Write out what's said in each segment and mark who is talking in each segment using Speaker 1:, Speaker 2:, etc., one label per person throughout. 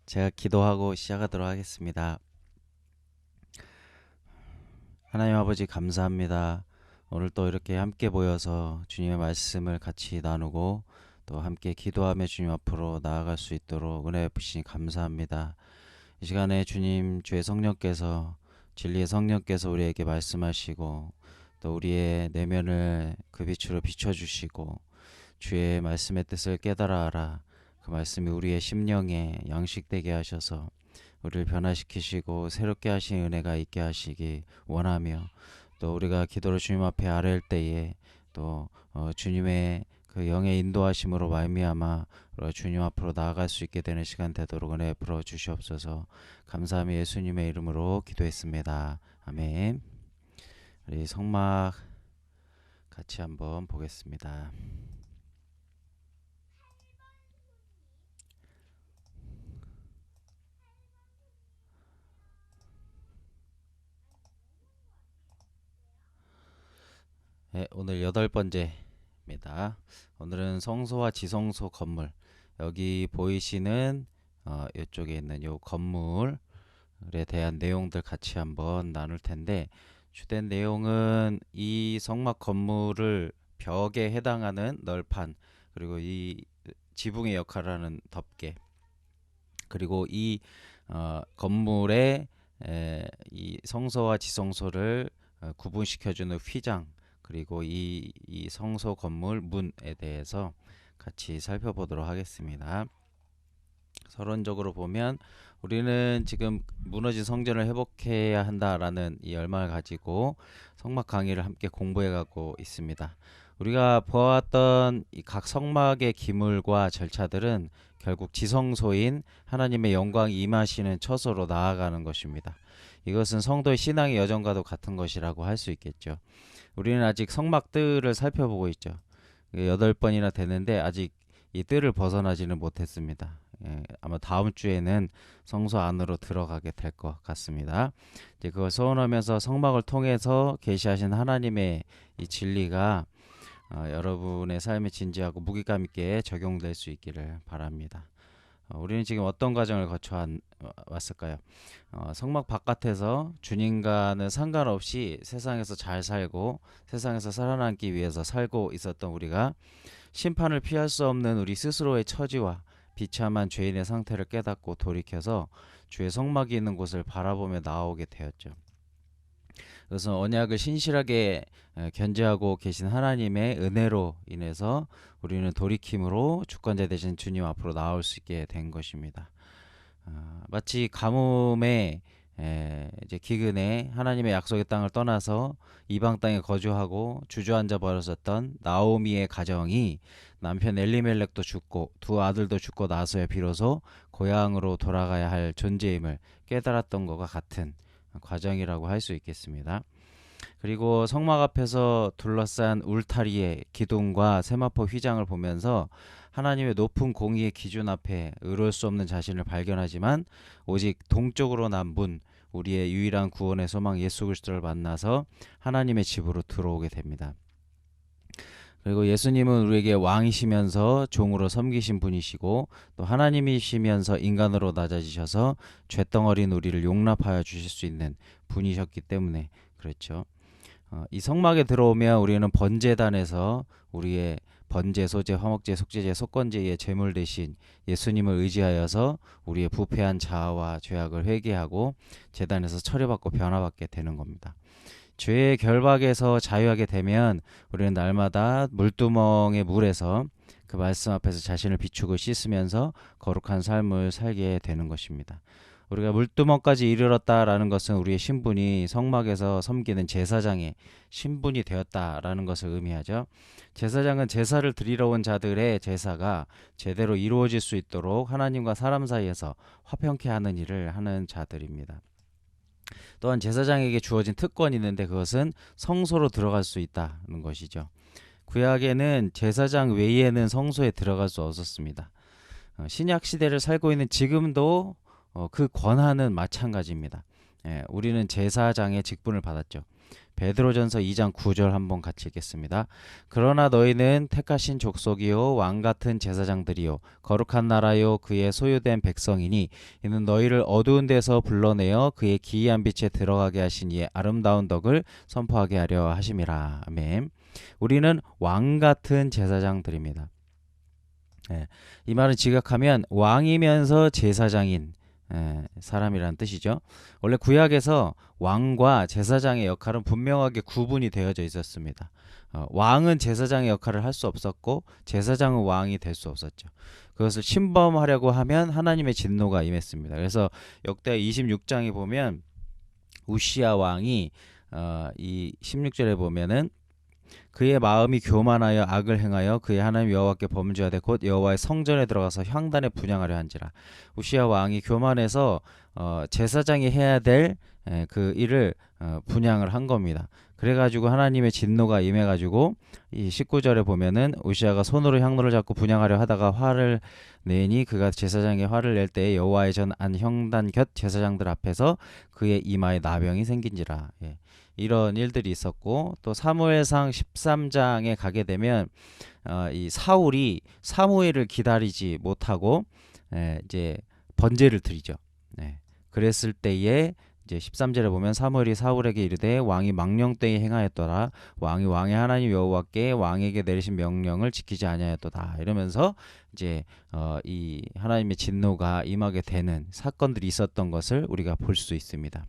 Speaker 1: 제가 기도하고 시작하도록 하겠습니다. 하나님 아버지 감사합니다. 오늘 또 이렇게 함께 모여서 주님의 말씀을 같이 나누고 또 함께 기도하며 주님 앞으로 나아갈 수 있도록 은혜 베푸시니 감사합니다. 이 시간에 주님 주의 성령께서 진리의 성령께서 우리에게 말씀하시고 또 우리의 내면을 그 빛으로 비춰주시고 주의 말씀의 뜻을 깨달아 알아 그 말씀이 우리의 심령에 양식되게 하셔서 우리를 변화시키시고 새롭게 하신 은혜가 있게 하시기 원하며 또 우리가 기도로 주님 앞에 아뢰을 때에 또 주님의 그 영의 인도하심으로 말미암아 주님 앞으로 나아갈 수 있게 되는 시간 되도록 은혜 풀어 주시옵소서. 감사하며 예수님의 이름으로 기도했습니다. 아멘. 우리 성막 같이 한번 보겠습니다. 네, 오늘 8번째입니다. 오늘은 성소와 지성소 건물, 여기 보이시는 이쪽에 있는 요 건물에 대한 내용들 같이 한번 나눌 텐데, 주된 내용은 이 성막 건물을 벽에 해당하는 널판, 그리고 이 지붕의 역할을 하는 덮개, 그리고 이 건물의 이 성소와 지성소를 구분시켜주는 휘장, 그리고 이 성소 건물 문에 대해서 같이 살펴보도록 하겠습니다. 서론적으로 보면 우리는 지금 무너진 성전을 회복해야 한다라는 이 열망을 가지고 성막 강의를 함께 공부해 가고 있습니다. 우리가 보았던 이 각 성막의 기물과 절차들은 결국 지성소인 하나님의 영광이 임하시는 처소로 나아가는 것입니다. 이것은 성도의 신앙의 여정과도 같은 것이라고 할 수 있겠죠. 우리는 아직 성막들을 살펴보고 있죠. 8번이나 되는데 아직 이 뜰을 벗어나지는 못했습니다. 아마 다음 주에는 성소 안으로 들어가게 될 것 같습니다. 이제 그걸 소원하면서 성막을 통해서 계시하신 하나님의 이 진리가 여러분의 삶에 진지하고 무게감 있게 적용될 수 있기를 바랍니다. 우리는 지금 어떤 과정을 거쳐 왔을까요? 성막 바깥에서 주님과는 상관없이 세상에서 잘 살고 세상에서 살아남기 위해서 살고 있었던 우리가 심판을 피할 수 없는 우리 스스로의 처지와 비참한 죄인의 상태를 깨닫고 돌이켜서 주의 성막이 있는 곳을 바라보며 나오게 되었죠. 그래서 언약을 신실하게 견지하고 계신 하나님의 은혜로 인해서 우리는 돌이킴으로 주권자 되신 주님 앞으로 나올 수 있게 된 것입니다. 마치 가뭄에 이제 기근에 하나님의 약속의 땅을 떠나서 이방 땅에 거주하고 주저앉아 버렸었던 나오미의 가정이 남편 엘리멜렉도 죽고 두 아들도 죽고 나서야 비로소 고향으로 돌아가야 할 존재임을 깨달았던 것과 같은 과정이라고 할 수 있겠습니다. 그리고 성막 앞에서 둘러싼 울타리의 기둥과 세마포 휘장을 보면서 하나님의 높은 공의의 기준 앞에 의로울 수 없는 자신을 발견하지만 오직 동쪽으로 난 문, 우리의 유일한 구원의 소망 예수 그리스도를 만나서 하나님의 집으로 들어오게 됩니다. 그리고 예수님은 우리에게 왕이시면서 종으로 섬기신 분이시고 또 하나님이시면서 인간으로 낮아지셔서 죄덩어린 우리를 용납하여 주실 수 있는 분이셨기 때문에 그렇죠. 이 성막에 들어오면 우리는 번제단에서 우리의 번제, 소제, 화목제, 속죄제, 속건제의 제물 대신 예수님을 의지하여서 우리의 부패한 자아와 죄악을 회개하고 제단에서 처리받고 변화받게 되는 겁니다. 죄의 결박에서 자유하게 되면 우리는 날마다 물두멍의 물에서 그 말씀 앞에서 자신을 비추고 씻으면서 거룩한 삶을 살게 되는 것입니다. 우리가 물두멍까지 이르렀다라는 것은 우리의 신분이 성막에서 섬기는 제사장의 신분이 되었다라는 것을 의미하죠. 제사장은 제사를 드리러 온 자들의 제사가 제대로 이루어질 수 있도록 하나님과 사람 사이에서 화평케 하는 일을 하는 자들입니다. 또한 제사장에게 주어진 특권이 있는데 그것은 성소로 들어갈 수 있다는 것이죠. 구약에는 제사장 외에는 성소에 들어갈 수 없었습니다. 신약 시대를 살고 있는 지금도 그 권한은 마찬가지입니다. 우리는 제사장의 직분을 받았죠. 베드로전서 2장 9절 한번 같이 읽겠습니다. 그러나 너희는 택하신 족속이요 왕 같은 제사장들이요 거룩한 나라요 그의 소유된 백성이니 이는 너희를 어두운 데서 불러내어 그의 기이한 빛에 들어가게 하신 이의 아름다운 덕을 선포하게 하려 하심이라. 아멘. 우리는 왕 같은 제사장들입니다. 이 말은 지각하면 왕이면서 제사장인 사람이라는 뜻이죠. 원래 구약에서 왕과 제사장의 역할은 분명하게 구분이 되어져 있었습니다. 왕은 제사장의 역할을 할 수 없었고 제사장은 왕이 될 수 없었죠. 그것을 침범하려고 하면 하나님의 진노가 임했습니다. 그래서 역대 26장에 보면 우시야 왕이 이 16절에 보면은 그의 마음이 교만하여 악을 행하여 그의 하나님 여호와께 범죄하되 곧 여호와의 성전에 들어가서 향단에 분향하려 한지라. 우시야 왕이 교만해서 제사장이 해야 될 그 일을 분향을 한 겁니다. 그래가지고 하나님의 진노가 임해가지고 이 19절에 보면은 우시야가 손으로 향로를 잡고 분향하려 하다가 화를 내니 그가 제사장의 화를 낼 때에 여호와의 전 안 형단 곁 제사장들 앞에서 그의 이마에 나병이 생긴지라. 이런 일들이 있었고 또 사무엘상 13장에 가게 되면 이 사울이 사무엘을 기다리지 못하고 이제 번제를 드리죠. 그랬을 때에 이제 13절에 보면 사무엘이 사울에게 이르되 왕이 망령되이 행하였더라. 왕이 왕의 하나님 여호와께 왕에게 내리신 명령을 지키지 아니하였도다. 이러면서 이제 이 하나님의 진노가 임하게 되는 사건들이 있었던 것을 우리가 볼 수 있습니다.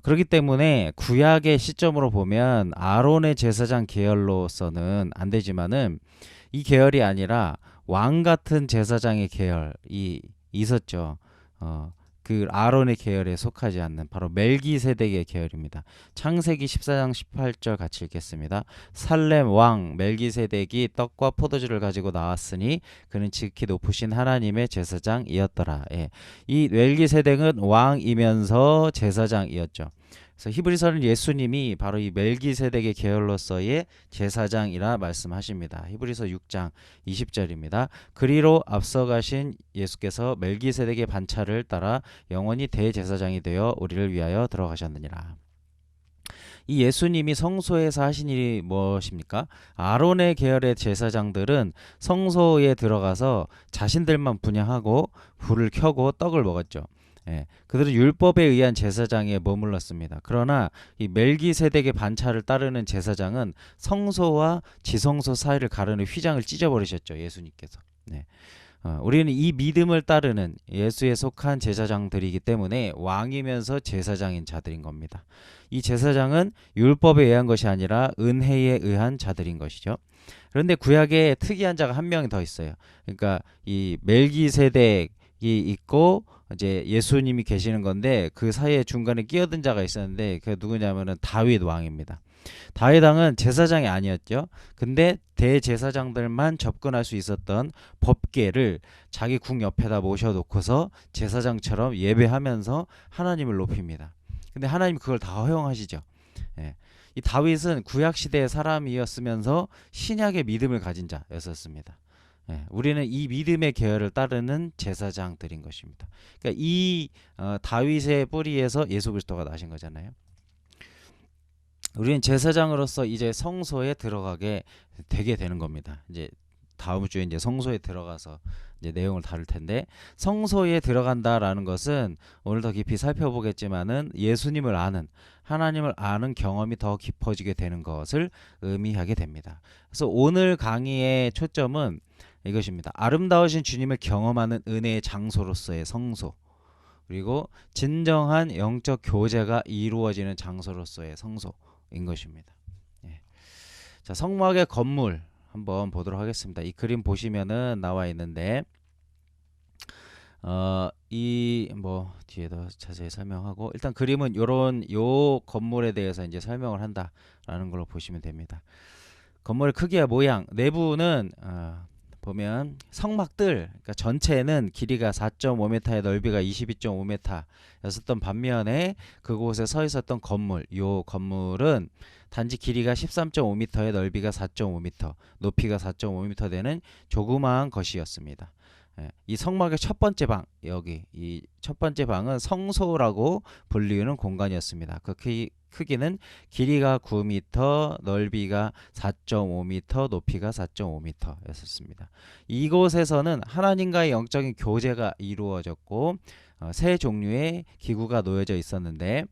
Speaker 1: 그렇기 때문에 구약의 시점으로 보면 아론의 제사장 계열로서는 안 되지만은 이 계열이 아니라 왕 같은 제사장의 계열이 있었죠. 그 아론의 계열에 속하지 않는 바로 멜기세덱의 계열입니다. 창세기 14장 18절 같이 읽겠습니다. 살렘 왕 멜기세덱이 떡과 포도주를 가지고 나왔으니 그는 지극히 높으신 하나님의 제사장이었더라. 이 멜기세덱은 왕이면서 제사장이었죠. 그래서 히브리서는 예수님이 바로 이 멜기세덱의 계열로서의 제사장이라 말씀하십니다. 히브리서 6장 20절입니다. 그리로 앞서가신 예수께서 멜기세덱의 반차를 따라 영원히 대제사장이 되어 우리를 위하여 들어가셨느니라. 이 예수님이 성소에서 하신 일이 무엇입니까? 아론의 계열의 제사장들은 성소에 들어가서 자신들만 분향하고 불을 켜고 떡을 먹었죠. 그들은 율법에 의한 제사장에 머물렀습니다. 그러나 이 멜기세덱의 반차를 따르는 제사장은 성소와 지성소 사이를 가르는 휘장을 찢어버리셨죠. 예수님께서. 우리는 이 믿음을 따르는 예수에 속한 제사장들이기 때문에 왕이면서 제사장인 자들인 겁니다. 이 제사장은 율법에 의한 것이 아니라 은혜에 의한 자들인 것이죠. 그런데 구약에 특이한 자가 한 명이 더 있어요. 그러니까 이 멜기세덱이 있고 이제 예수님이 계시는 건데 그 사이에 중간에 끼어든 자가 있었는데 그 누구냐면은 다윗 왕입니다. 다윗 왕은 제사장이 아니었죠. 근데 대제사장들만 접근할 수 있었던 법궤를 자기 궁 옆에다 모셔놓고서 제사장처럼 예배하면서 하나님을 높입니다. 근데 하나님 그걸 다 허용하시죠. 이 다윗은 구약 시대의 사람이었으면서 신약의 믿음을 가진 자였었습니다. 우리는 이 믿음의 계열을 따르는 제사장들인 것입니다. 그러니까 이 다윗의 뿌리에서 예수 그리스도가 나신 거잖아요. 우리는 제사장으로서 이제 성소에 들어가게 되게 되는 겁니다. 이제 다음 주에 이제 성소에 들어가서 이제 내용을 다룰 텐데, 성소에 들어간다라는 것은 오늘 더 깊이 살펴보겠지만은 예수님을 아는, 하나님을 아는 경험이 더 깊어지게 되는 것을 의미하게 됩니다. 그래서 오늘 강의의 초점은 이것입니다. 아름다우신 주님을 경험하는 은혜의 장소로서의 성소, 그리고 진정한 영적 교제가 이루어지는 장소로서의 성소인 것입니다. 자, 성막의 건물 한번 보도록 하겠습니다. 이 그림 보시면은 나와 있는데 이 뭐 뒤에도 자세히 설명하고, 일단 그림은 요 건물에 대해서 이제 설명을 한다라는 걸로 보시면 됩니다. 건물의 크기와 모양, 내부는 보면 성막들, 그러니까 전체는 길이가 4.5m에 넓이가 22.5m였었던 반면에 그곳에 서 있었던 건물, 요 건물은 단지 길이가 13.5m에 넓이가 4.5m, 높이가 4.5m 되는 조그마한 것이었습니다. 이 성막의 첫 번째 방, 여기 이 첫 번째 방은 성소라고 불리우는 공간이었습니다. 그 크기는 길이가 9m, 넓이가 4.5m, 높이가 4.5m였습니다. 이곳에서는 하나님과의 영적인 교제가 이루어졌고 세 종류의 기구가 놓여져 있었는데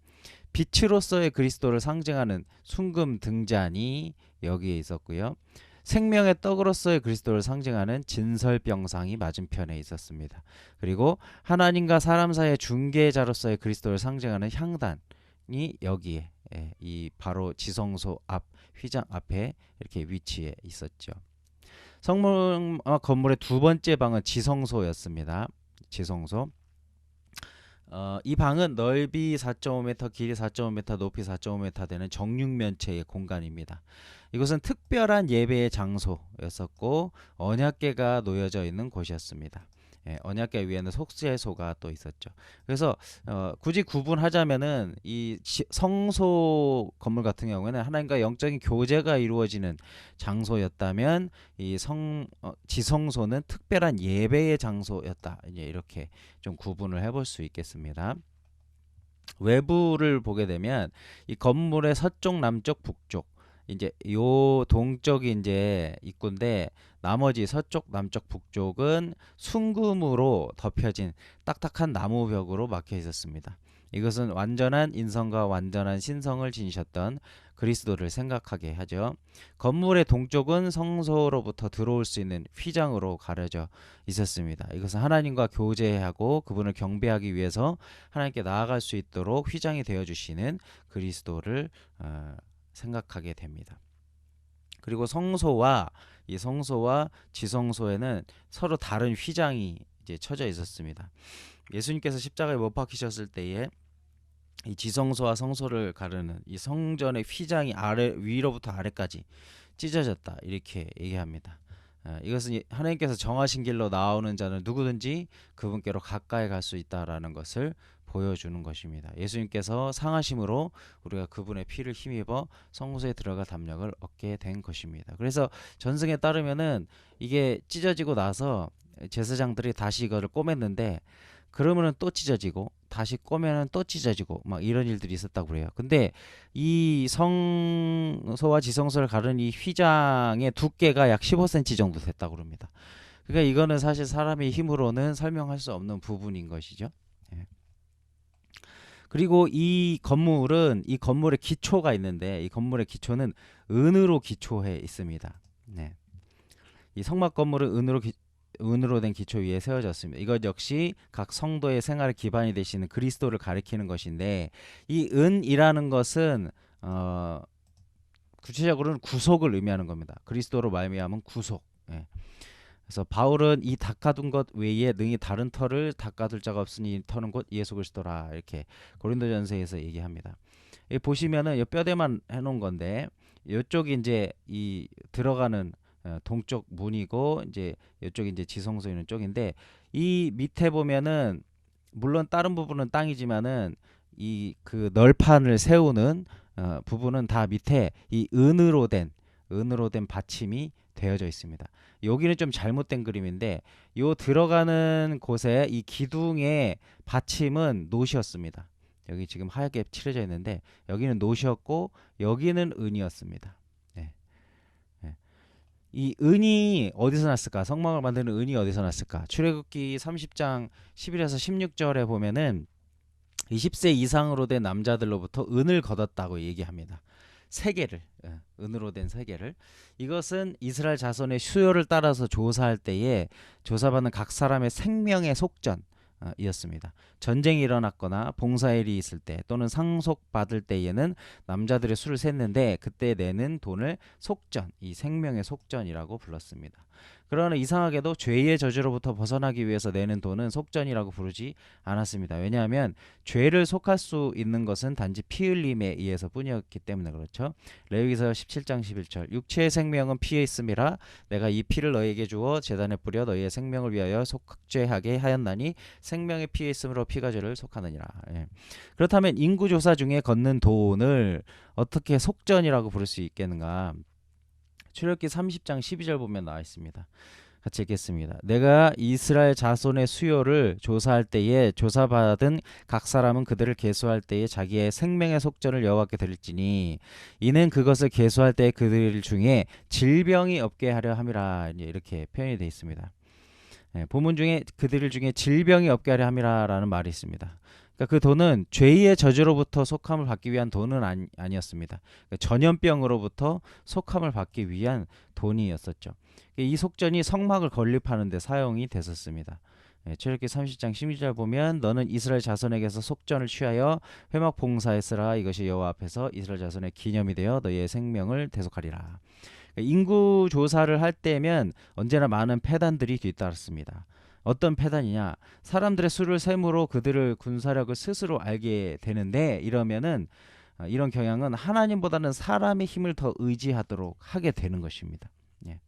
Speaker 1: 빛으로서의 그리스도를 상징하는 순금 등잔이 여기에 있었고요. 생명의 떡으로서의 그리스도를 상징하는 진설병상이 맞은편에 있었습니다. 그리고 하나님과 사람 사이의 중개자로서의 그리스도를 상징하는 향단이 여기에 이 바로 지성소 앞 휘장 앞에 이렇게 위치해 있었죠. 성막 건물의 두 번째 방은 지성소였습니다. 지성소. 이 방은 넓이 4.5m, 길이 4.5m, 높이 4.5m 되는 정육면체의 공간입니다. 이곳은 특별한 예배의 장소였었고 언약궤가 놓여져 있는 곳이었습니다. 언약궤 위에는 속죄소가 또 있었죠. 그래서 굳이 구분하자면은 이 성소 건물 같은 경우에는 하나님과 영적인 교제가 이루어지는 장소였다면 이 지성소는 특별한 예배의 장소였다. 이제 이렇게 좀 구분을 해볼 수 있겠습니다. 외부를 보게 되면 이 건물의 서쪽, 남쪽, 북쪽 이제 요 동쪽이 이제 입구인데 나머지 서쪽, 남쪽, 북쪽은 순금으로 덮여진 딱딱한 나무 벽으로 막혀 있었습니다. 이것은 완전한 인성과 완전한 신성을 지니셨던 그리스도를 생각하게 하죠. 건물의 동쪽은 성소로부터 들어올 수 있는 휘장으로 가려져 있었습니다. 이것은 하나님과 교제하고 그분을 경배하기 위해서 하나님께 나아갈 수 있도록 휘장이 되어 주시는 그리스도를 생각하게 됩니다. 그리고 성소와 이 성소와 지성소에는 서로 다른 휘장이 이제 쳐져 있었습니다. 예수님께서 십자가에 못 박히셨을 때에 이 지성소와 성소를 가르는 이 성전의 휘장이 위로부터 아래까지 찢어졌다 이렇게 얘기합니다. 이것은 하나님께서 정하신 길로 나오는 자는 누구든지 그분께로 가까이 갈 수 있다라는 것을 보여주는 것입니다. 예수님께서 상하심으로 우리가 그분의 피를 힘입어 성소에 들어갈 담력을 얻게 된 것입니다. 그래서 전승에 따르면은 이게 찢어지고 나서 제사장들이 다시 이거를 꼬맸는데 그러면은 또 찢어지고 다시 꼬매는 또 찢어지고 막 이런 일들이 있었다고 그래요. 근데 이 성소와 지성소를 가르는 이 휘장의 두께가 약 15cm 정도 됐다고 그럽니다. 그러니까 이거는 사실 사람의 힘으로는 설명할 수 없는 부분인 것이죠. 그리고 이 건물의 기초가 있는데 이 건물의 기초는 은으로 기초해 있습니다. 이 성막 건물은 은으로 된 기초 위에 세워졌습니다. 이것 역시 각 성도의 생활의 기반이 되시는 그리스도를 가리키는 것인데 이 은이라는 것은 구체적으로는 구속을 의미하는 겁니다. 그리스도로 말미암은 구속. 그래서 바울은 이 닦아둔 것 외에 능히 다른 터를 닦아둘 자가 없으니 이 터는 곧 예수 그리스도라 이렇게 고린도전서에서 얘기합니다. 여기 보시면은 이 뼈대만 해놓은 건데 이쪽이 이제 이 들어가는 동쪽 문이고 이제 이쪽이 이제 지성소 있는 쪽인데 이 밑에 보면은 물론 다른 부분은 땅이지만은 이 그 널판을 세우는 부분은 다 밑에 이 은으로 된 받침이 되어져 있습니다. 여기는 좀 잘못된 그림인데 요 들어가는 곳에 이 기둥의 받침은 노시였습니다. 여기 지금 하얗게 칠해져 있는데 여기는 노시였고 여기는 은이었습니다. 이 은이 어디서 났을까? 성막을 만드는 은이 어디서 났을까? 출애굽기 30장 11에서 16절에 보면은 20세 이상으로 된 남자들로부터 은을 거뒀다고 얘기합니다. 세계를 은으로 된 세계를 이것은 이스라엘 자손의 수요를 따라서 조사할 때에 조사받는 각 사람의 생명의 속전 이었습니다. 전쟁이 일어났거나 봉사일이 있을 때 또는 상속받을 때에는 남자들의 수를 셌는데 그때 내는 돈을 속전, 이 생명의 속전이라고 불렀습니다. 그러나 이상하게도 죄의 저주로부터 벗어나기 위해서 내는 돈은 속전이라고 부르지 않았습니다. 왜냐하면 죄를 속할 수 있는 것은 단지 피 흘림에 의해서 뿐이었기 때문에 그렇죠. 레위기서 17장 11절 육체의 생명은 피에 있음이라 내가 이 피를 너희에게 주어 제단에 뿌려 너희의 생명을 위하여 속죄하게 하였나니 생명의 피에 있음으로 피가 죄를 속하느니라. 그렇다면 인구조사 중에 걷는 돈을 어떻게 속전이라고 부를 수 있겠는가? 출애굽기 30장 12절 보면 나와 있습니다. 같이 읽겠습니다. 내가 이스라엘 자손의 수요를 조사할 때에 조사받은 각 사람은 그들을 계수할 때에 자기의 생명의 속전을 여호와께 드릴지니 이는 그것을 계수할 때 그들 중에 질병이 없게 하려 함이라. 이렇게 표현이 되어 있습니다. 본문 중에 그들 중에 질병이 없게 하려 함이라라는 말이 있습니다. 그러니까 그 돈은 죄의 저주로부터 속함을 받기 위한 돈은 아니었습니다. 그러니까 전염병으로부터 속함을 받기 위한 돈이었었죠. 이 속전이 성막을 건립하는 데 사용이 됐었습니다. 출애굽기 30장 16절 보면 너는 이스라엘 자손에게서 속전을 취하여 회막 봉사했으라. 이것이 여호와 앞에서 이스라엘 자손의 기념이 되어 너희의 생명을 대속하리라. 인구 조사를 할 때면 언제나 많은 폐단들이 뒤따랐습니다. 어떤 폐단이냐? 사람들의 수를 셈으로 그들의 군사력을 스스로 알게 되는데 이러면은 이런 경향은 하나님보다는 사람의 힘을 더 의지하도록 하게 되는 것입니다. 예.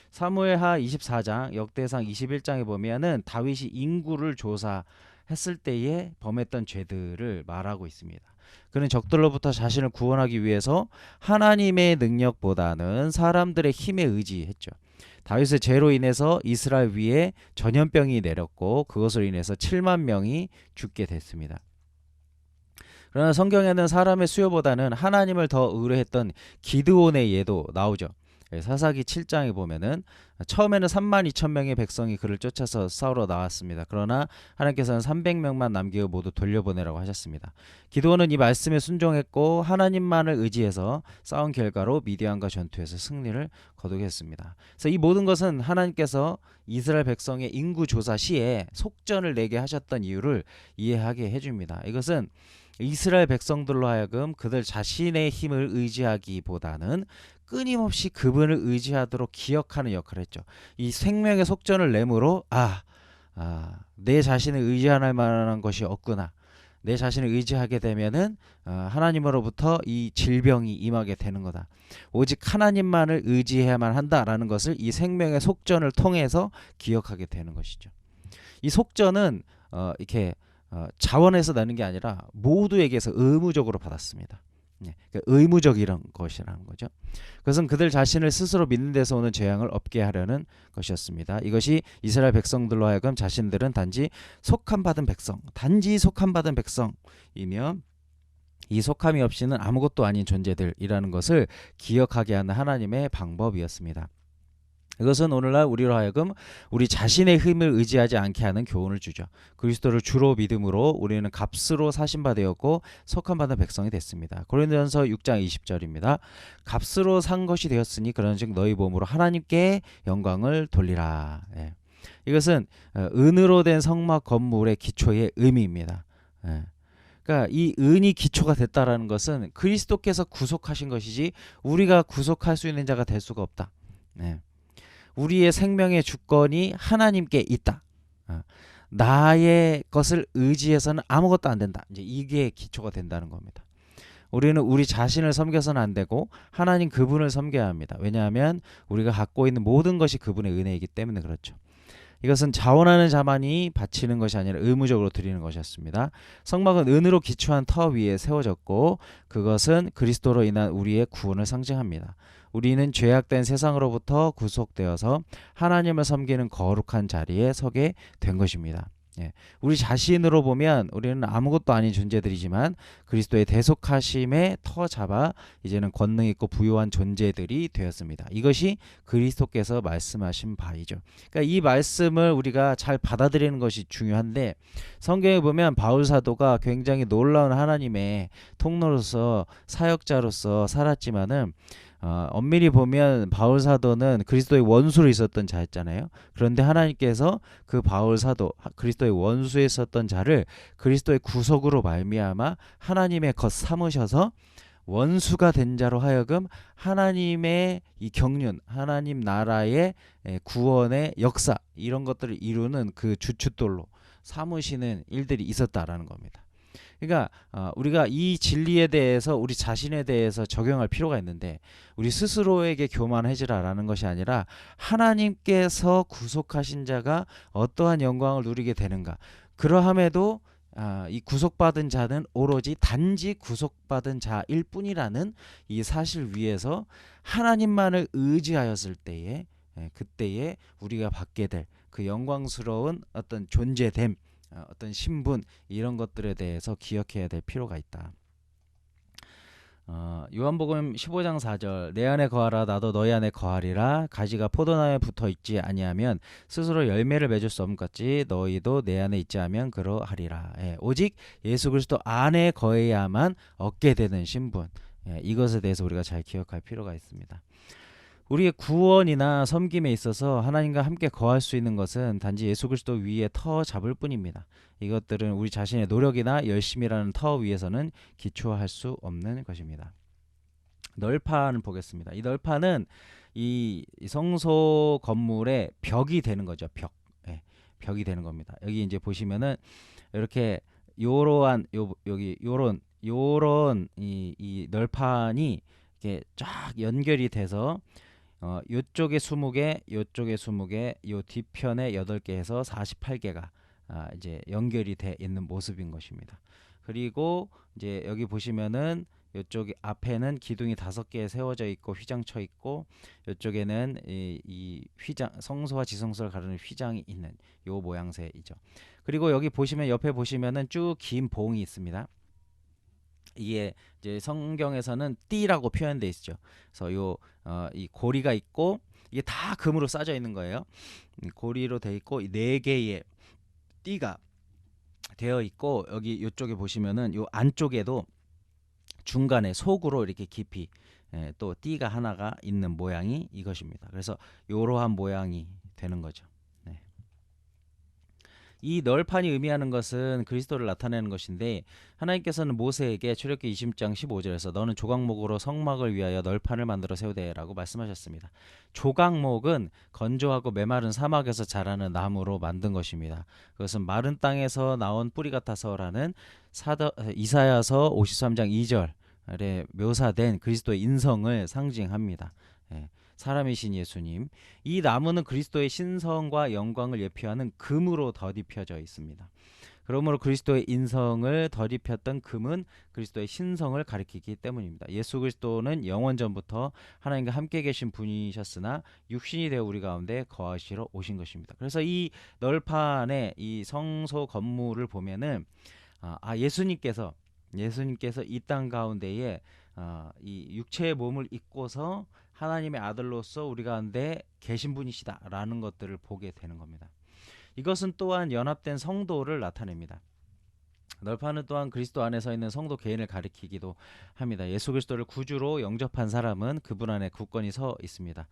Speaker 1: 사무엘하 24장, 역대상 21장에 보면은 다윗이 인구를 조사했을 때에 범했던 죄들을 말하고 있습니다. 그는 적들로부터 자신을 구원하기 위해서 하나님의 능력보다는 사람들의 힘에 의지했죠. 다윗의 죄로 인해서 이스라엘 위에 전염병이 내렸고 그것으로 인해서 7만 명이 죽게 됐습니다. 그러나 성경에는 사람의 수요보다는 하나님을 더 의뢰했던 기드온의 예도 나오죠. 사사기 7장에 보면은 처음에는 3만 2천 명의 백성이 그를 쫓아서 싸우러 나왔습니다. 그러나 하나님께서는 300명만 남기고 모두 돌려보내라고 하셨습니다. 기드온은 이 말씀에 순종했고 하나님만을 의지해서 싸운 결과로 미디안과 전투에서 승리를 거두겠습니다. 그래서 이 모든 것은 하나님께서 이스라엘 백성의 인구 조사 시에 속전을 내게 하셨던 이유를 이해하게 해줍니다. 이것은 이스라엘 백성들로 하여금 그들 자신의 힘을 의지하기보다는 끊임없이 그분을 의지하도록 기억하는 역할을 했죠. 이 생명의 속전을 내므로 내 자신을 의지할 만한 것이 없구나. 내 자신을 의지하게 되면은 하나님으로부터 이 질병이 임하게 되는 거다. 오직 하나님만을 의지해야만 한다라는 것을 이 생명의 속전을 통해서 기억하게 되는 것이죠. 이 속전은 이렇게 자원에서 나는 게 아니라 모두에게서 의무적으로 받았습니다. 그러니까 의무적이란 것이라는 거죠. 그것은 그들 자신을 스스로 믿는 데서 오는 재앙을 없게 하려는 것이었습니다. 이것이 이스라엘 백성들로 하여금 자신들은 단지 속함받은 백성이며 이 속함이 없이는 아무것도 아닌 존재들이라는 것을 기억하게 하는 하나님의 방법이었습니다. 이것은 오늘날 우리로 하여금 우리 자신의 힘을 의지하지 않게 하는 교훈을 주죠. 그리스도를 주로 믿음으로 우리는 값으로 사신바 되었고 속함받은 백성이 됐습니다. 고린도전서 6장 20절입니다. 값으로 산 것이 되었으니 그런즉 너희 몸으로 하나님께 영광을 돌리라. 이것은 은으로 된 성막 건물의 기초의 의미입니다. 그러니까 이 은이 기초가 됐다라는 것은 그리스도께서 구속하신 것이지 우리가 구속할 수 있는 자가 될 수가 없다. 우리의 생명의 주권이 하나님께 있다. 나의 것을 의지해서는 아무것도 안 된다. 이제 이게 기초가 된다는 겁니다. 우리는 우리 자신을 섬겨서는 안 되고 하나님 그분을 섬겨야 합니다. 왜냐하면 우리가 갖고 있는 모든 것이 그분의 은혜이기 때문에 그렇죠. 이것은 자원하는 자만이 바치는 것이 아니라 의무적으로 드리는 것이었습니다. 성막은 은으로 기초한 터 위에 세워졌고 그것은 그리스도로 인한 우리의 구원을 상징합니다. 우리는 죄악된 세상으로부터 구속되어서 하나님을 섬기는 거룩한 자리에 서게 된 것입니다. 우리 자신으로 보면 우리는 아무것도 아닌 존재들이지만 그리스도의 대속하심에 터 잡아 이제는 권능 있고 부요한 존재들이 되었습니다. 이것이 그리스도께서 말씀하신 바이죠. 그러니까 이 말씀을 우리가 잘 받아들이는 것이 중요한데 성경에 보면 바울 사도가 굉장히 놀라운 하나님의 통로로서 사역자로서 살았지만은 엄밀히 보면 바울 사도는 그리스도의 원수로 있었던 자였잖아요. 그런데 하나님께서 그 바울 사도 그리스도의 원수에 있었던 자를 그리스도의 구속으로 말미암아 하나님의 것 삼으셔서 원수가 된 자로 하여금 하나님의 이 경륜, 하나님 나라의 구원의 역사 이런 것들을 이루는 그 주춧돌로 삼으시는 일들이 있었다라는 겁니다. 그러니까 우리가 이 진리에 대해서 우리 자신에 대해서 적용할 필요가 있는데 우리 스스로에게 교만해지라라는 것이 아니라 하나님께서 구속하신 자가 어떠한 영광을 누리게 되는가. 그러함에도 이 구속받은 자는 오로지 단지 구속받은 자일 뿐이라는 이 사실 위에서 하나님만을 의지하였을 때에 그때에 우리가 받게 될 그 영광스러운 어떤 존재됨, 어떤 신분, 이런 것들에 대해서 기억해야 될 필요가 있다. 요한복음 15장 4절, 내 안에 거하라 나도 너희 안에 거하리라. 가지가 포도나무에 붙어 있지 아니하면 스스로 열매를 맺을 수 없는 같이 너희도 내 안에 있지 않으면 그러하리라. 오직 예수 그리스도 안에 거해야만 얻게 되는 신분, 이것에 대해서 우리가 잘 기억할 필요가 있습니다. 우리의 구원이나 섬김에 있어서 하나님과 함께 거할 수 있는 것은 단지 예수 그리스도 위에 터 잡을 뿐입니다. 이것들은 우리 자신의 노력이나 열심이라는 터 위에서는 기초할 수 없는 것입니다. 널판을 보겠습니다. 이 널판은 이 성소 건물의 벽이 되는 거죠. 벽이 되는 겁니다. 여기 이제 보시면은 이렇게 요러한 여기 요런 이 널판이 이렇게 쫙 연결이 돼서 요쪽에 20개, 요쪽에 20개, 요 뒤편에 8개 해서 48개가 이제 연결이 돼 있는 모습인 것입니다. 그리고 이제 여기 보시면은 요쪽 앞에는 기둥이 5개 세워져 있고 휘장쳐 있고, 요쪽에는 이 휘장, 성소와 지성소를 가르는 휘장이 있는 요 모양새이죠. 그리고 여기 보시면 옆에 보시면은 쭉 긴 봉이 있습니다. 이게 이제 성경에서는 띠라고 표현되어 있죠. 그래서 이 고리가 있고 이게 다 금으로 싸져 있는 거예요. 고리로 되어 있고 이 4개의 띠가 되어 있고, 여기 이쪽에 보시면은 요 안쪽에도 중간에 속으로 이렇게 깊이 또 띠가 하나가 있는 모양이 이것입니다. 그래서 이러한 모양이 되는 거죠. 이 널판이 의미하는 것은 그리스도를 나타내는 것인데, 하나님께서는 모세에게 출애굽기 20장 15절에서 너는 조각목으로 성막을 위하여 널판을 만들어 세우되라고 말씀하셨습니다. 조각목은 건조하고 메마른 사막에서 자라는 나무로 만든 것입니다. 그것은 마른 땅에서 나온 뿌리 같아서라는 이사야서 53장 2절에 묘사된 그리스도의 인성을 상징합니다. 사람이신 예수님, 이 나무는 그리스도의 신성과 영광을 예표하는 금으로 덧입혀져 있습니다. 그러므로 그리스도의 인성을 덧입혔던 금은 그리스도의 신성을 가리키기 때문입니다. 예수 그리스도는 영원전부터 하나님과 함께 계신 분이셨으나 육신이 되어 우리 가운데 거하시러 오신 것입니다. 그래서 이 널판의 이 성소 건물을 보면은 예수님께서 이 땅 가운데에 이 육체의 몸을 입고서 하나님의 아들로서 우리 가운데 계신 분이시다라는 것들을 보게 되는 겁니다. 이것은 또한 연합된 성도를 나타냅니다. 널판은 또한 그리스도 안에 서 있는 성도 개인을 가리키기도 합니다. 예수 그리스도를 구주로 영접한 사람은 그분 안에 굳건히 서 있습니다.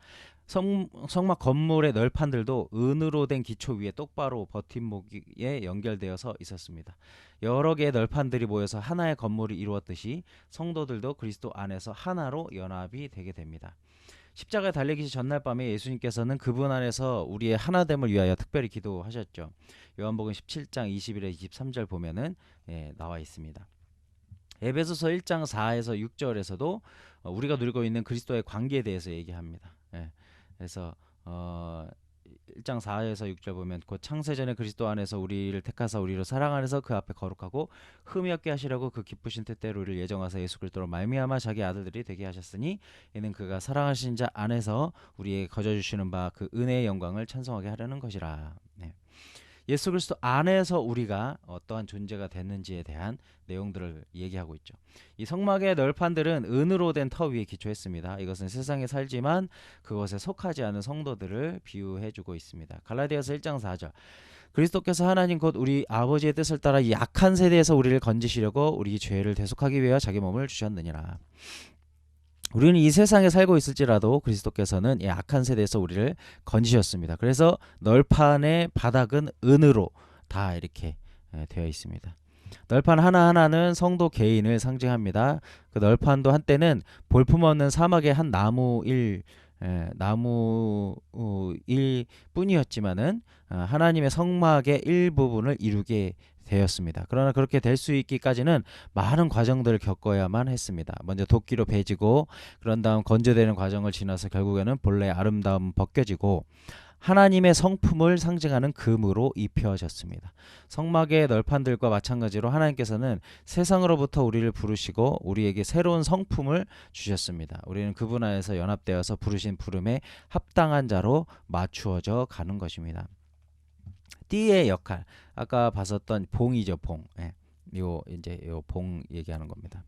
Speaker 1: 성막 건물의 널판들도 은으로 된 기초 위에 똑바로 버팀목에 연결되어서 있었습니다. 여러 개의 널판들이 모여서 하나의 건물을 이루었듯이 성도들도 그리스도 안에서 하나로 연합이 되게 됩니다. 십자가에 달리기 전날 밤에 예수님께서는 그분 안에서 우리의 하나됨을 위하여 특별히 기도하셨죠. 요한복음 17장 21에 23절 보면은 나와 있습니다. 에베소서 1장 4에서 6절에서도 우리가 누리고 있는 그리스도의 관계에 대해서 얘기합니다. 그래서 1장 4에서 6절 보면 곧 창세전에 그리스도 안에서 우리를 택하사 우리로 사랑 안에서 그 앞에 거룩하고 흠이 없게 하시려고 그 기쁘신 뜻대로 우리를 예정하사 예수 그리스도로 말미암아 자기 아들들이 되게 하셨으니 이는 그가 사랑하신 자 안에서 우리에게 거저 주시는 바 그 은혜의 영광을 찬송하게 하려는 것이라. 예수 그리스도 안에서 우리가 어떠한 존재가 됐는지에 대한 내용들을 얘기하고 있죠. 이 성막의 널판들은 은으로 된 터 위에 기초했습니다. 이것은 세상에 살지만 그것에 속하지 않은 성도들을 비유해주고 있습니다. 갈라디아서 1장 4절, 그리스도께서 하나님 곧 우리 아버지의 뜻을 따라 이 악한 세대에서 우리를 건지시려고 우리 죄를 대속하기 위하여 자기 몸을 주셨느니라. 우리는 이 세상에 살고 있을지라도 그리스도께서는 이 악한 세대에서 우리를 건지셨습니다. 그래서 널판의 바닥은 은으로 다 이렇게 되어 있습니다. 널판 하나하나는 성도 개인을 상징합니다. 그 널판도 한때는 볼품없는 사막의 한 나무일 뿐이었지만은 하나님의 성막의 일부분을 이루게 되었습니다. 그러나 그렇게 될 수 있기까지는 많은 과정들을 겪어야만 했습니다. 먼저 도끼로 베지고 그런 다음 건조되는 과정을 지나서 결국에는 본래 아름다움 벗겨지고 하나님의 성품을 상징하는 금으로 입혀졌습니다. 성막의 널판들과 마찬가지로 하나님께서는 세상으로부터 우리를 부르시고 우리에게 새로운 성품을 주셨습니다. 우리는 그분 안에서 연합되어서 부르신 부름에 합당한 자로 맞추어져 가는 것입니다. 띠의 역할, 아까 봤었던 봉이죠, 봉. 예. 요 이제 요 봉 얘기하는 겁니다.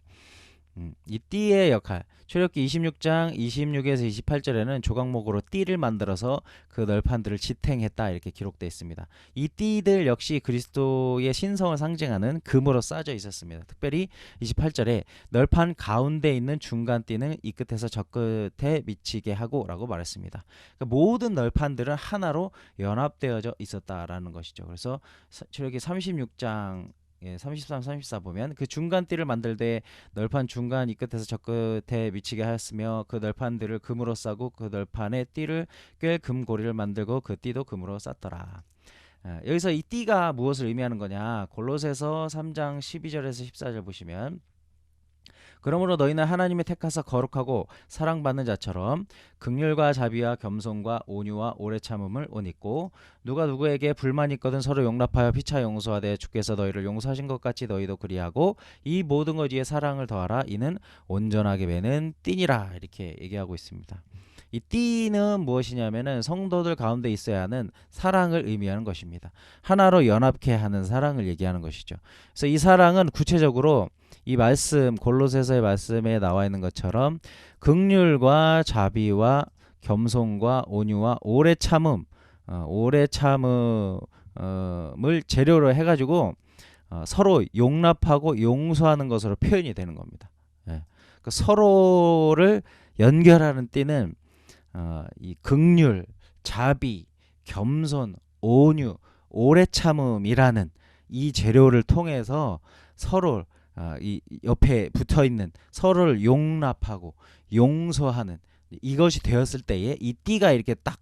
Speaker 1: 이 띠의 역할, 출애굽기 26장 26에서 28절에는 조각목으로 띠를 만들어서 그 널판들을 지탱했다 이렇게 기록되어 있습니다. 이 띠들 역시 그리스도의 신성을 상징하는 금으로 싸져 있었습니다. 특별히 28절에 널판 가운데 있는 중간 띠는 이 끝에서 저 끝에 미치게 하고 라고 말했습니다. 그러니까 모든 널판들은 하나로 연합되어져 있었다라는 것이죠. 그래서 출애굽기 36장 33, 34 보면 그 중간띠를 만들 때 널판 중간 이 끝에서 저 끝에 미치게 하였으며 그 널판들을 금으로 싸고 그 널판에 띠를 꿰 금고리를 만들고 그 띠도 금으로 쌌더라. 여기서 이 띠가 무엇을 의미하는 거냐? 골로새서 3장 12절에서 14절 보시면 그러므로 너희는 하나님의 택하사 거룩하고 사랑받는 자처럼 긍휼과 자비와 겸손과 온유와 오래 참음을 옷 입고 누가 누구에게 불만이 있거든 서로 용납하여 피차 용서하되 주께서 너희를 용서하신 것 같이 너희도 그리하고 이 모든 것 위에 사랑을 더하라 이는 온전하게 매는 띠니라 이렇게 얘기하고 있습니다. 이 띠는 무엇이냐면은 성도들 가운데 있어야 하는 사랑을 의미하는 것입니다. 하나로 연합케 하는 사랑을 얘기하는 것이죠. 그래서 이 사랑은 구체적으로 이 말씀 골로새서의 말씀에 나와 있는 것처럼 긍휼과 자비와 겸손과 온유와 오래 참음, 오래 참음을 재료로 해가지고 서로 용납하고 용서하는 것으로 표현이 되는 겁니다. 예. 그러니까 서로를 연결하는 띠는 이 긍휼, 자비, 겸손, 온유, 오래 참음이라는 이 재료를 통해서 서로 이 옆에 붙어 있는 서로를 용납하고 용서하는 이것이 되었을 때에 이 띠가 이렇게 딱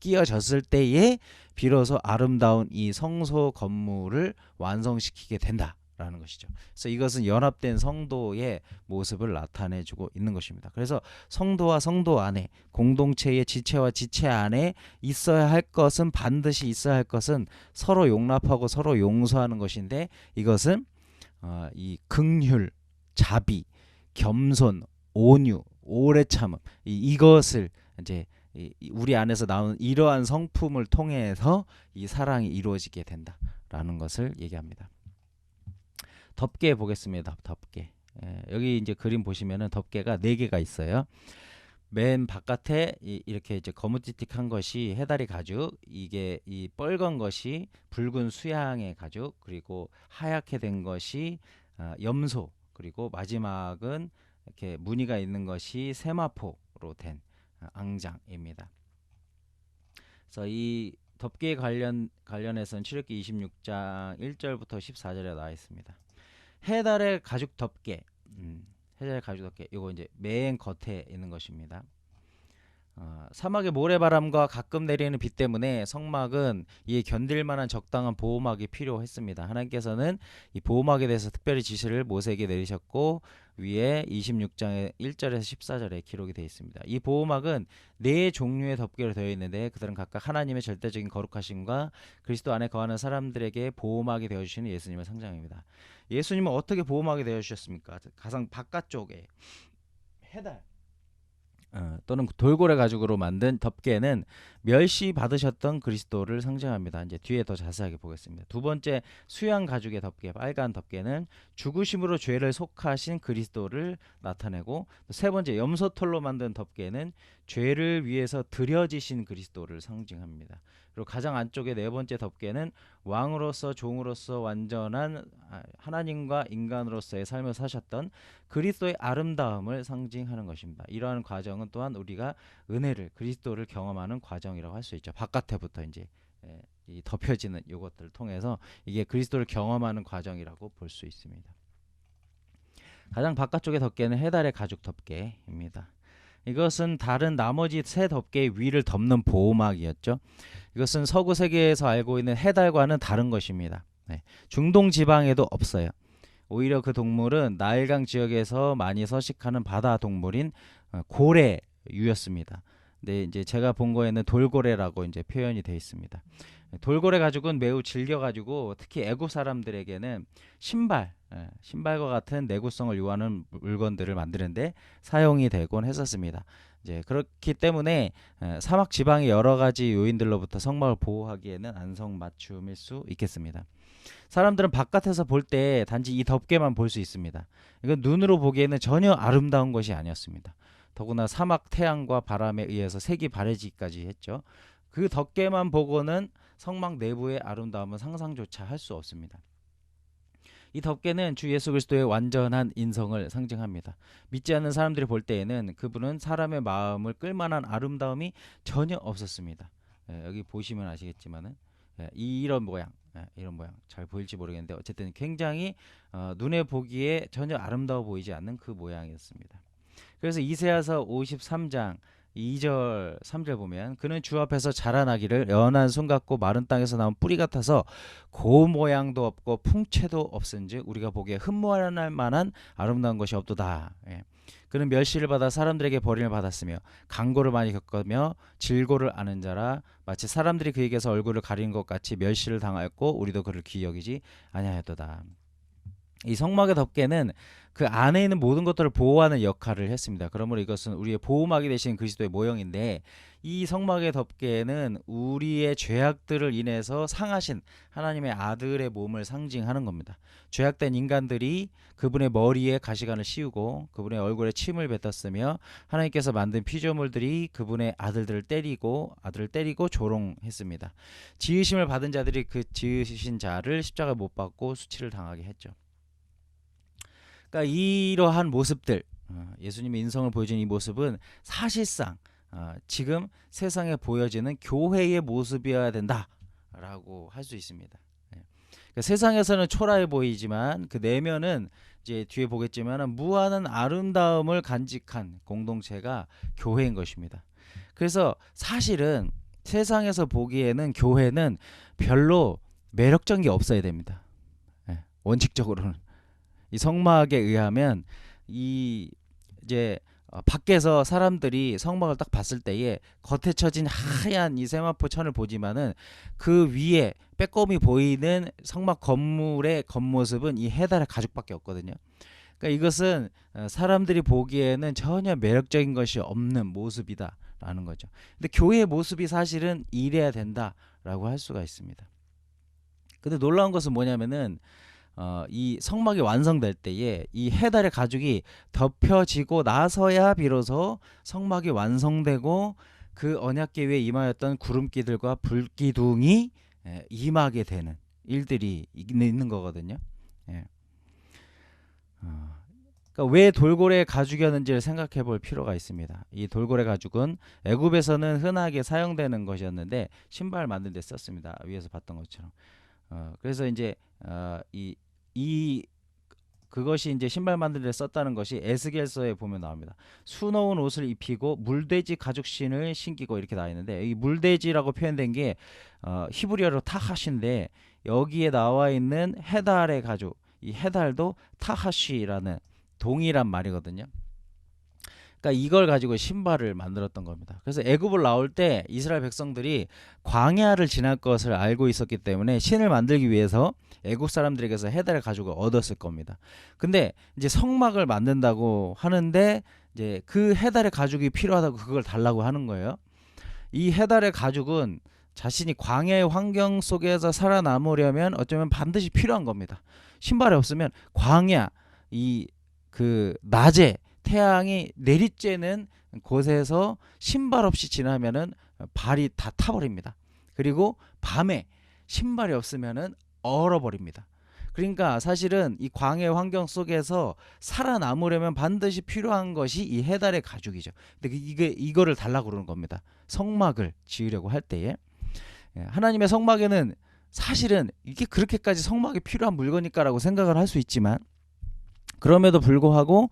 Speaker 1: 끼어졌을 때에 비로소 아름다운 이 성소 건물을 완성시키게 된다라는 것이죠. 그래서 이것은 연합된 성도의 모습을 나타내주고 있는 것입니다. 그래서 성도와 성도 안에 공동체의 지체와 지체 안에 있어야 할 것은 반드시 있어야 할 것은 서로 용납하고 서로 용서하는 것인데 이것은 이 긍휼, 자비, 겸손, 온유, 오래 참음 이것을 이제 우리 안에서 나오는 이러한 성품을 통해서 이 사랑이 이루어지게 된다라는 것을 얘기합니다. 덮개 보겠습니다. 덮개. 여기 이제 그림 보시면은 덮개가 4개가 있어요. 맨 바깥에 이렇게 이제 거무튀틱한 것이 해다리 가죽, 이게 이 빨간 것이 붉은 수양의 가죽, 그리고 하얗게 된 것이 염소, 그리고 마지막은 이렇게 무늬가 있는 것이 세마포로 된 앙장입니다. 그래서 이 덮개 관련해서는 출애굽기 26장 1절부터 14절에 나와 있습니다. 해달의 가죽 덮개. 해달 가죽 덮개. 이거 이제 맨 겉에 있는 것입니다. 사막의 모래바람과 가끔 내리는 비 때문에 성막은 이에 견딜 만한 적당한 보호막이 필요했습니다. 하나님께서는 이 보호막에 대해서 특별히 지시를 모세에게 내리셨고 위에 26장의 1절에서 14절에 기록이 되어 있습니다. 이 보호막은 4종류의 덮개로 되어 있는데 그들은 각각 하나님의 절대적인 거룩하심과 그리스도 안에 거하는 사람들에게 보호막이 되어주시는 예수님의 상징입니다. 예수님은 어떻게 보호막이 되어주셨습니까? 가장 바깥쪽에 해달 또는 돌고래 가죽으로 만든 덮개는 멸시 받으셨던 그리스도를 상징합니다. 이제 뒤에 더 자세하게 보겠습니다. 두 번째 수양 가죽의 덮개, 빨간 덮개는 죽으심으로 죄를 속하신 그리스도를 나타내고 세 번째 염소털로 만든 덮개는 죄를 위해서 드려지신 그리스도를 상징합니다. 그리고 가장 안쪽에 네 번째 덮개는 왕으로서 종으로서 완전한 하나님과 인간으로서의 삶을 사셨던 그리스도의 아름다움을 상징하는 것입니다. 이러한 과정은 또한 우리가 은혜를 그리스도를 경험하는 과정이라고 할 수 있죠. 바깥에부터 이제 이 덮여지는 이것들을 통해서 이게 그리스도를 경험하는 과정이라고 볼 수 있습니다. 가장 바깥쪽의 덮개는 해달의 가죽 덮개입니다. 이것은 다른 나머지 세 덮개의 위를 덮는 보호막이었죠. 이것은 서구 세계에서 알고 있는 해달과는 다른 것입니다. 중동 지방에도 없어요. 오히려 그 동물은 나일강 지역에서 많이 서식하는 바다 동물인 고래유였습니다. 근데 이제 제가 본 거에는 돌고래라고 이제 표현이 되어 있습니다. 돌고래 가죽은 매우 질겨가지고 특히 애굽 사람들에게는 신발과 같은 내구성을 요하는 물건들을 만드는데 사용이 되곤 했었습니다. 이제 그렇기 때문에 사막 지방의 여러 가지 요인들로부터 성막을 보호하기에는 안성맞춤일 수 있겠습니다. 사람들은 바깥에서 볼 때 단지 이 덮개만 볼 수 있습니다. 이건 눈으로 보기에는 전혀 아름다운 것이 아니었습니다. 더구나 사막 태양과 바람에 의해서 색이 바래지기까지 했죠. 그 덮개만 보고는 성막 내부의 아름다움은 상상조차 할 수 없습니다. 이 덮개는 주 예수 그리스도의 완전한 인성을 상징합니다. 믿지 않는 사람들이 볼 때에는 그분은 사람의 마음을 끌만한 아름다움이 전혀 없었습니다. 여기 보시면 아시겠지만은 이런 모양, 이런 모양 잘 보일지 모르겠는데 어쨌든 굉장히 눈에 보기에 전혀 아름다워 보이지 않는 그 모양이었습니다. 그래서 이사야서 53장 2절 3절 보면 그는 주 앞에서 자라나기를 연한 순 같고 마른 땅에서 나온 뿌리 같아서 고 모양도 없고 풍채도 없은즉 우리가 보기에 흠모할 만한 아름다운 것이 없도다. 그는 멸시를 받아 사람들에게 버림을 받았으며 강고를 많이 겪으며 질고를 아는 자라 마치 사람들이 그에게서 얼굴을 가리는 것 같이 멸시를 당하였고 우리도 그를 귀히 여기지 아니하였도다. 이 성막의 덮개는 그 안에 있는 모든 것들을 보호하는 역할을 했습니다. 그러므로 이것은 우리의 보호막이 되신 그리스도의 모형인데 이 성막의 덮개는 우리의 죄악들을 인해서 상하신 하나님의 아들의 몸을 상징하는 겁니다. 죄악된 인간들이 그분의 머리에 가시관을 씌우고 그분의 얼굴에 침을 뱉었으며 하나님께서 만든 피조물들이 그분의 아들을 때리고 조롱했습니다. 지으심을 받은 자들이 그 지으신 자를 십자가에 못 박고 수치를 당하게 했죠. 그러니까 이러한 모습들, 예수님의 인성을 보여준 이 모습은 사실상 지금 세상에 보여지는 교회의 모습이어야 된다라고 할 수 있습니다. 그러니까 세상에서는 초라해 보이지만 그 내면은 이제 뒤에 보겠지만 무한한 아름다움을 간직한 공동체가 교회인 것입니다. 그래서 사실은 세상에서 보기에는 교회는 별로 매력적인 게 없어야 됩니다. 원칙적으로는. 이 성막에 의하면 이 이제 밖에서 사람들이 성막을 딱 봤을 때에 겉에 쳐진 하얀 이 세마포 천을 보지만은 그 위에 빼꼼히 보이는 성막 건물의 겉모습은 이 해달의 가죽밖에 없거든요. 그러니까 이것은 사람들이 보기에는 전혀 매력적인 것이 없는 모습이다라는 거죠. 근데 교회의 모습이 사실은 이래야 된다라고 할 수가 있습니다. 근데 놀라운 것은 뭐냐면은 이 성막이 완성될 때에 이 해달의 가죽이 덮여지고 나서야 비로소 성막이 완성되고 그 언약궤 위에 임하였던 구름기들과 불기둥이 임하게 되는 일들이 있는 거거든요. 그러니까 왜 돌고래 가죽이었는지를 생각해 볼 필요가 있습니다. 이 돌고래 가죽은 애굽에서는 흔하게 사용되는 것이었는데 신발 만드는 데 썼습니다. 위에서 봤던 것처럼. 그래서 이제 그것이 이제 신발 만드는 데 썼다는 것이 에스겔서에 보면 나옵니다. 수놓은 옷을 입히고 물돼지 가죽신을 신기고 이렇게 나와 있는데 이 물돼지라고 표현된 게 히브리어로 타하시인데 여기에 나와 있는 해달의 가죽, 이 해달도 타하시라는 동일한 말이거든요. 그러니까 이걸 가지고 신발을 만들었던 겁니다. 그래서 애굽을 나올 때 이스라엘 백성들이 광야를 지날 것을 알고 있었기 때문에 신을 만들기 위해서 애굽 사람들에게서 해달의 가죽을 얻었을 겁니다. 근데 이제 성막을 만든다고 하는데 이제 그 해달의 가죽이 필요하다고 그걸 달라고 하는 거예요. 이 해달의 가죽은 자신이 광야의 환경 속에서 살아남으려면 어쩌면 반드시 필요한 겁니다. 신발이 없으면 광야 그 낮에 태양이 내리쬐는 곳에서 신발 없이 지나면은 발이 다 타버립니다. 그리고 밤에 신발이 없으면은 얼어버립니다. 그러니까 사실은 이 광야의 환경 속에서 살아남으려면 반드시 필요한 것이 이 해달의 가죽이죠. 근데 이거를 달라고 그러는 겁니다. 성막을 지으려고 할 때에 하나님의 성막에는 사실은 이게 그렇게까지 성막이 필요한 물건일까라고 생각을 할 수 있지만 그럼에도 불구하고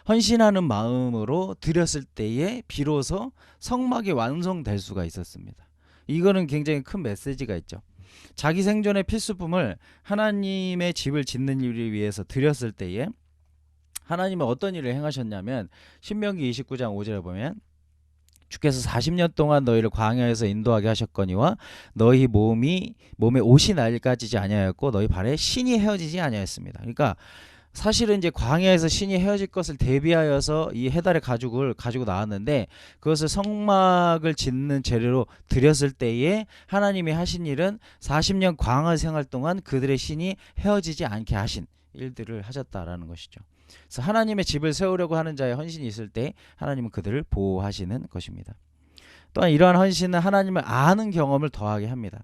Speaker 1: 헌신하는 마음으로 드렸을 때에 비로소 성막이 완성될 수가 있었습니다. 이거는 굉장히 큰 메시지가 있죠. 자기 생존의 필수품을 하나님의 집을 짓는 일을 위해서 드렸을 때에 하나님은 어떤 일을 행하셨냐면 신명기 29장 5절에 보면 주께서 40년 동안 너희를 광야에서 인도하게 하셨거니와 너희 몸에 옷이 날까지지 아니하였고 너희 발에 신이 헤어지지 아니하였습니다. 그러니까 사실은 이제 광야에서 신이 헤어질 것을 대비하여서 이 해달의 가죽을 가지고 나왔는데 그것을 성막을 짓는 재료로 드렸을 때에 하나님이 하신 일은 40년 광야 생활 동안 그들의 신이 헤어지지 않게 하신 일들을 하셨다라는 것이죠. 그래서 하나님의 집을 세우려고 하는 자의 헌신이 있을 때 하나님은 그들을 보호하시는 것입니다. 또한 이러한 헌신은 하나님을 아는 경험을 더하게 합니다.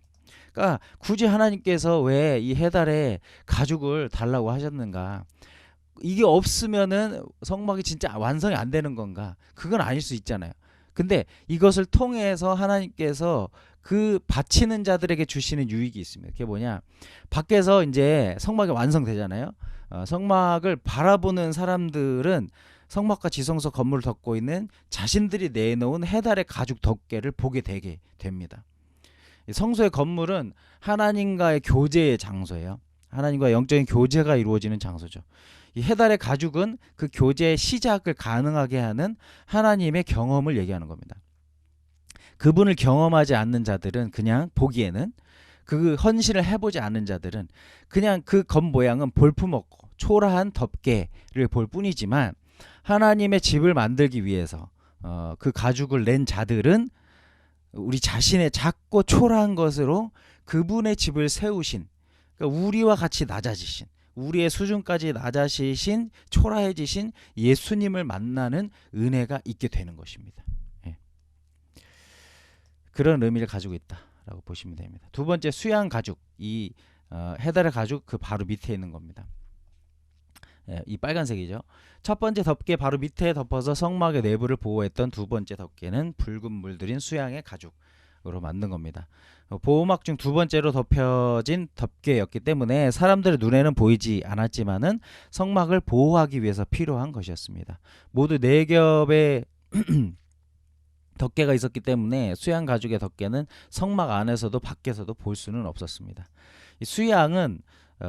Speaker 1: 그러니까 굳이 하나님께서 왜 이 해달에 가죽을 달라고 하셨는가? 이게 없으면은 성막이 진짜 완성이 안 되는 건가? 그건 아닐 수 있잖아요. 근데 이것을 통해서 하나님께서 그 바치는 자들에게 주시는 유익이 있습니다. 그게 뭐냐? 밖에서 이제 성막이 완성되잖아요. 성막을 바라보는 사람들은 성막과 지성소 건물을 덮고 있는 자신들이 내놓은 해달의 가죽 덮개를 보게 되게 됩니다. 성소의 건물은 하나님과의 교제의 장소예요. 하나님과 영적인 교제가 이루어지는 장소죠. 이 해달의 가죽은 그 교제의 시작을 가능하게 하는 하나님의 경험을 얘기하는 겁니다. 그분을 경험하지 않는 자들은 그냥 보기에는 그 헌신을 해보지 않는 자들은 그냥 그 겉모양은 볼품없고 초라한 덮개를 볼 뿐이지만 하나님의 집을 만들기 위해서 그 가죽을 낸 자들은 우리 자신의 작고 초라한 것으로 그분의 집을 세우신, 그러니까 우리와 같이 낮아지신, 우리의 수준까지 낮아지신, 초라해지신 예수님을 만나는 은혜가 있게 되는 것입니다. 예. 그런 의미를 가지고 있다라고 보시면 됩니다. 두 번째, 수양 가죽, 이 해달의 가죽 그 바로 밑에 있는 겁니다. 예, 이 빨간색이죠. 첫 번째 덮개 바로 밑에 덮어서 성막의 내부를 보호했던 두 번째 덮개는 붉은 물들인 수양의 가죽으로 만든 겁니다. 보호막 중 두 번째로 덮여진 덮개였기 때문에 사람들의 눈에는 보이지 않았지만은 성막을 보호하기 위해서 필요한 것이었습니다. 모두 4겹의 덮개가 있었기 때문에 수양 가죽의 덮개는 성막 안에서도 밖에서도 볼 수는 없었습니다. 이 수양은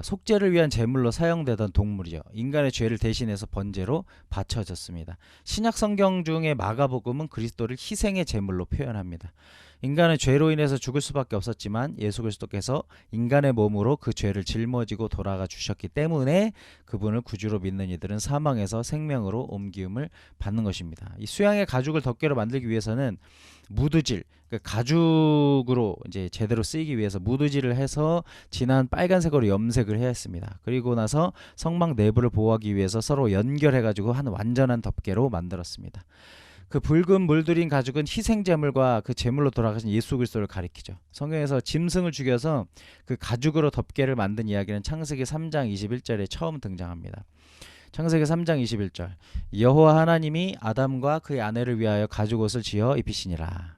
Speaker 1: 속죄를 위한 제물로 사용되던 동물이죠. 인간의 죄를 대신해서 번제로 바쳐졌습니다. 신약 성경 중에 마가복음은 그리스도를 희생의 제물로 표현합니다. 인간은 죄로 인해서 죽을 수밖에 없었지만 예수 그리스도께서 인간의 몸으로 그 죄를 짊어지고 돌아가 주셨기 때문에 그분을 구주로 믿는 이들은 사망에서 생명으로 옮김을 받는 것입니다. 이 수양의 가죽을 덮개로 만들기 위해서는 무드질, 그러니까 가죽으로 이제 제대로 쓰이기 위해서 무드질을 해서 진한 빨간색으로 염색을 해야 했습니다. 그리고 나서 성막 내부를 보호하기 위해서 서로 연결해가지고 한 완전한 덮개로 만들었습니다. 그 붉은 물들인 가죽은 희생제물과 그 제물로 돌아가신 예수 그리스도를 가리키죠. 성경에서 짐승을 죽여서 그 가죽으로 덮개를 만든 이야기는 창세기 3장 21절에 처음 등장합니다. 창세기 3장 21절, 여호와 하나님이 아담과 그의 아내를 위하여 가죽옷을 지어 입히시니라.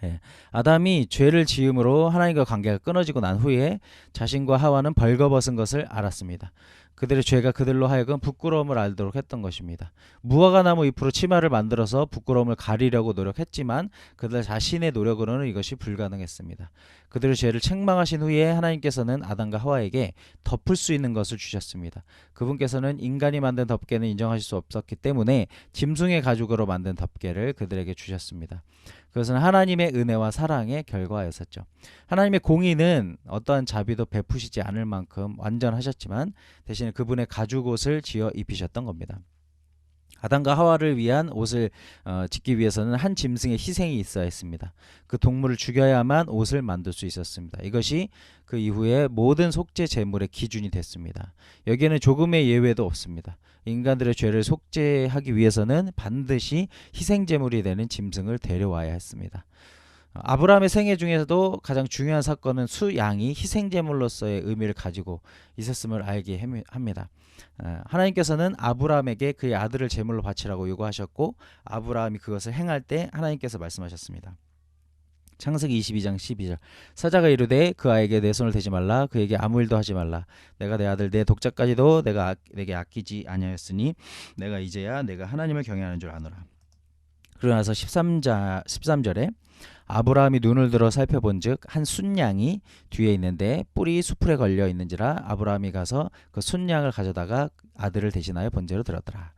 Speaker 1: 예, 아담이 죄를 지음으로 하나님과 관계가 끊어지고 난 후에 자신과 하와는 벌거벗은 것을 알았습니다. 그들의 죄가 그들로 하여금 부끄러움을 알도록 했던 것입니다. 무화과나무 잎으로 치마를 만들어서 부끄러움을 가리려고 노력했지만 그들 자신의 노력으로는 이것이 불가능했습니다. 그들의 죄를 책망하신 후에 하나님께서는 아담과 하와에게 덮을 수 있는 것을 주셨습니다. 그분께서는 인간이 만든 덮개는 인정하실 수 없었기 때문에 짐승의 가죽으로 만든 덮개를 그들에게 주셨습니다. 그것은 하나님의 은혜와 사랑의 결과였었죠. 하나님의 공의는 어떠한 자비도 베푸시지 않을 만큼 완전하셨지만 대신에 그분의 가죽옷을 지어 입히셨던 겁니다. 아담과 하와를 위한 옷을 짓기 위해서는 한 짐승의 희생이 있어야 했습니다. 그 동물을 죽여야만 옷을 만들 수 있었습니다. 이것이 그 이후에 모든 속죄 제물의 기준이 됐습니다. 여기에는 조금의 예외도 없습니다. 인간들의 죄를 속죄하기 위해서는 반드시 희생 제물이 되는 짐승을 데려와야 했습니다. 아브라함의 생애 중에서도 가장 중요한 사건은 수양이 희생제물로서의 의미를 가지고 있었음을 알게 합니다. 하나님께서는 아브라함에게 그의 아들을 제물로 바치라고 요구하셨고 아브라함이 그것을 행할 때 하나님께서 말씀하셨습니다. 창세기 22장 12절, 사자가 이르되 그 아이에게 내 손을 대지 말라, 그에게 아무 일도 하지 말라. 내가 내 아들 내 독자까지도 내게 아끼지 아니하였으니 내가 이제야 내가 하나님을 경외하는 줄 아노라. 그러고 나서 13절에 아브라함이 눈을 들어 살펴본즉 한 순양이 뒤에 있는데 뿔이 수풀에 걸려 있는지라 아브라함이 가서 그 순양을 가져다가 아들을 대신하여 번제로 드렸더라.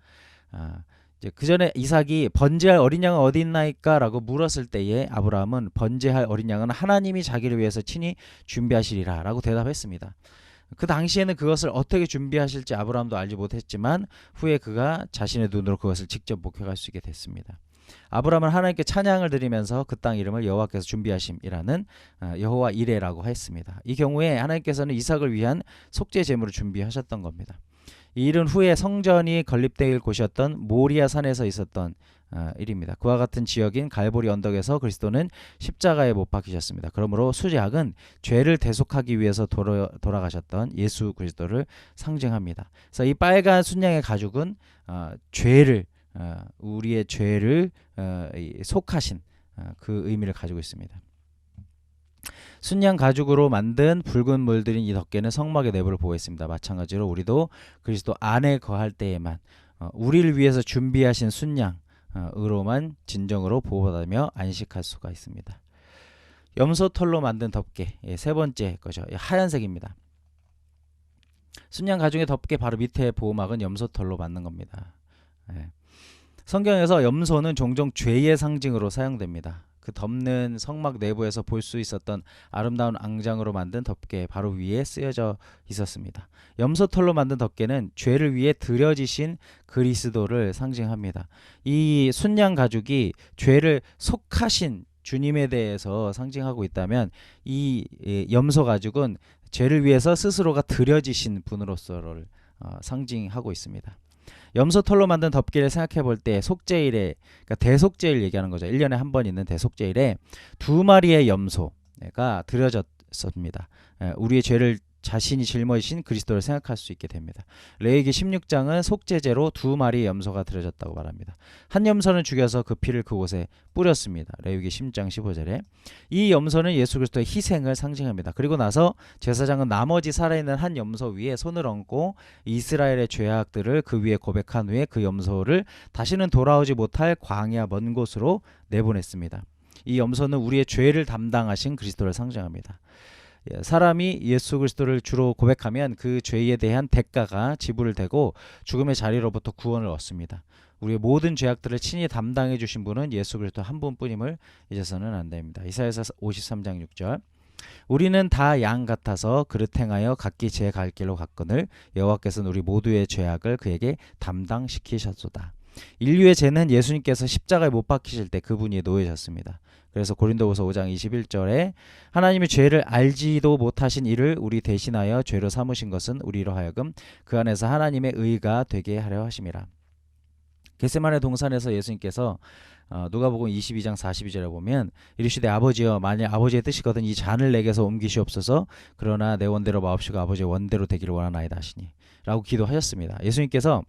Speaker 1: 이제 그 전에 이삭이 번제할 어린 양은 어디 있나이까라고 물었을 때에 아브라함은 번제할 어린 양은 하나님이 자기를 위해서 친히 준비하시리라라고 대답했습니다. 그 당시에는 그것을 어떻게 준비하실지 아브라함도 알지 못했지만 후에 그가 자신의 눈으로 그것을 직접 목격할 수 있게 됐습니다. 아브라함은 하나님께 찬양을 드리면서 그 땅 이름을 여호와께서 준비하심이라는 여호와 이레라고 했습니다. 이 경우에 하나님께서는 이삭을 위한 속죄 제물을 준비하셨던 겁니다. 이 일은 후에 성전이 건립될 곳이었던 모리아 산에서 있었던 일입니다. 그와 같은 지역인 갈보리 언덕에서 그리스도는 십자가에 못 박히셨습니다. 그러므로 수제약은 죄를 대속하기 위해서 돌아가셨던 예수 그리스도를 상징합니다. 그래서 이 빨간 순양의 가죽은 죄를 우리의 죄를 속하신 그 의미를 가지고 있습니다. 순양 가죽으로 만든 붉은 물들인 이 덮개는 성막의 내부를 보호했습니다. 마찬가지로 우리도 그리스도 안에 거할 때에만 우리를 위해서 준비하신 순양으로만 진정으로 보호받으며 안식할 수가 있습니다. 염소털로 만든 덮개, 세 번째 거죠. 하얀색입니다. 순양 가죽의 덮개 바로 밑에 보호막은 염소털로 만든 겁니다. 성경에서 염소는 종종 죄의 상징으로 사용됩니다. 그 덮는 성막 내부에서 볼 수 있었던 아름다운 앙장으로 만든 덮개 바로 위에 쓰여져 있었습니다. 염소털로 만든 덮개는 죄를 위해 드려지신 그리스도를 상징합니다. 이 순양 가죽이 죄를 속하신 주님에 대해서 상징하고 있다면 이 염소 가죽은 죄를 위해서 스스로가 드려지신 분으로서를 상징하고 있습니다. 염소털로 만든 덮개를 생각해 볼 때 속죄일에, 그러니까 대속죄일 얘기하는 거죠. 1년에 한 번 있는 대속죄일에 2마리의 염소가 드려졌습니다. 우리의 죄를 자신이 짊어지신 그리스도를 생각할 수 있게 됩니다. 레위기 16장은 속죄제로 2마리의 염소가 드려졌다고 말합니다. 한 염소는 죽여서 그 피를 그곳에 뿌렸습니다. 레위기 10장 15절에 이 염소는 예수 그리스도의 희생을 상징합니다. 그리고 나서 제사장은 나머지 살아있는 한 염소 위에 손을 얹고 이스라엘의 죄악들을 그 위에 고백한 후에 그 염소를 다시는 돌아오지 못할 광야 먼 곳으로 내보냈습니다. 이 염소는 우리의 죄를 담당하신 그리스도를 상징합니다. 사람이 예수 그리스도를 주로 고백하면 그 죄에 대한 대가가 지불되고 죽음의 자리로부터 구원을 얻습니다. 우리의 모든 죄악들을 친히 담당해 주신 분은 예수 그리스도 한 분뿐임을 잊어서는 안 됩니다. 이사야서 53장 6절 우리는 다 양 같아서 그릇 행하여 각기 제 갈 길로 갔거늘 여호와께서는 우리 모두의 죄악을 그에게 담당시키셨도다. 인류의 죄는 예수님께서 십자가에 못 박히실 때 그분이 놓이셨습니다. 그래서 고린도후서 5장 21절에 하나님이 죄를 알지도 못하신 이를 우리 대신하여 죄로 삼으신 것은 우리로 하여금 그 안에서 하나님의 의가 되게 하려 하심이라. 겟세마네 동산에서 예수님께서 누가복음 22장 42절에 보면 이르시되 아버지여 만일 아버지의 뜻이거든 이 잔을 내게서 옮기시옵소서 그러나 내 원대로 마옵시고 아버지의 원대로 되기를 원하나이다 하시니 라고 기도하셨습니다. 예수님께서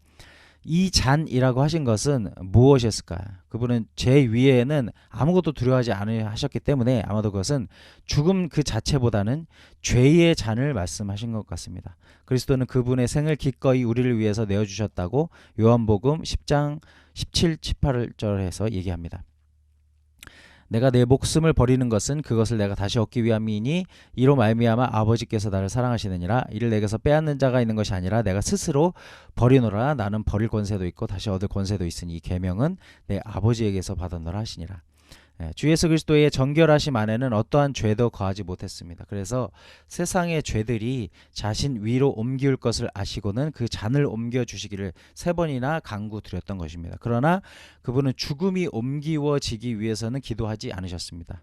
Speaker 1: 이 잔이라고 하신 것은 무엇이었을까요? 그분은 죄 위에는 아무것도 두려워하지 않으셨기 때문에 아마도 그것은 죽음 그 자체보다는 죄의 잔을 말씀하신 것 같습니다. 그리스도는 그분의 생을 기꺼이 우리를 위해서 내어주셨다고 요한복음 10장 17, 18절에서 얘기합니다. 내가 내 목숨을 버리는 것은 그것을 내가 다시 얻기 위함이니 이로 말미암아 아버지께서 나를 사랑하시느니라. 이를 내게서 빼앗는 자가 있는 것이 아니라 내가 스스로 버리노라. 나는 버릴 권세도 있고 다시 얻을 권세도 있으니 이 계명은 내 아버지에게서 받았노라 하시니라. 주 예수 그리스도의 정결하심 안에는 어떠한 죄도 거하지 못했습니다. 그래서 세상의 죄들이 자신 위로 옮길 것을 아시고는 그 잔을 옮겨주시기를 3번이나 간구드렸던 것입니다. 그러나 그분은 죽음이 옮기워지기 위해서는 기도하지 않으셨습니다.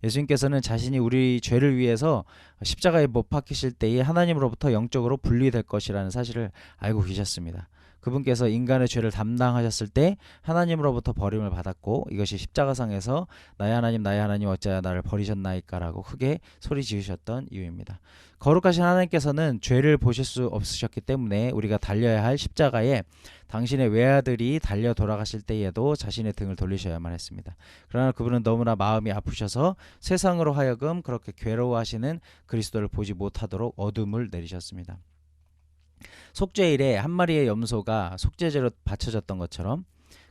Speaker 1: 예수님께서는 자신이 우리 죄를 위해서 십자가에 못 박히실 때에 하나님으로부터 영적으로 분리될 것이라는 사실을 알고 계셨습니다. 그분께서 인간의 죄를 담당하셨을 때 하나님으로부터 버림을 받았고 이것이 십자가상에서 나의 하나님 어찌하여 나를 버리셨나이까 라고 크게 소리 지으셨던 이유입니다. 거룩하신 하나님께서는 죄를 보실 수 없으셨기 때문에 우리가 달려야 할 십자가에 당신의 외아들이 달려 돌아가실 때에도 자신의 등을 돌리셔야만 했습니다. 그러나 그분은 너무나 마음이 아프셔서 세상으로 하여금 그렇게 괴로워하시는 그리스도를 보지 못하도록 어둠을 내리셨습니다. 속죄일에 한 마리의 염소가 속죄제로 바쳐졌던 것처럼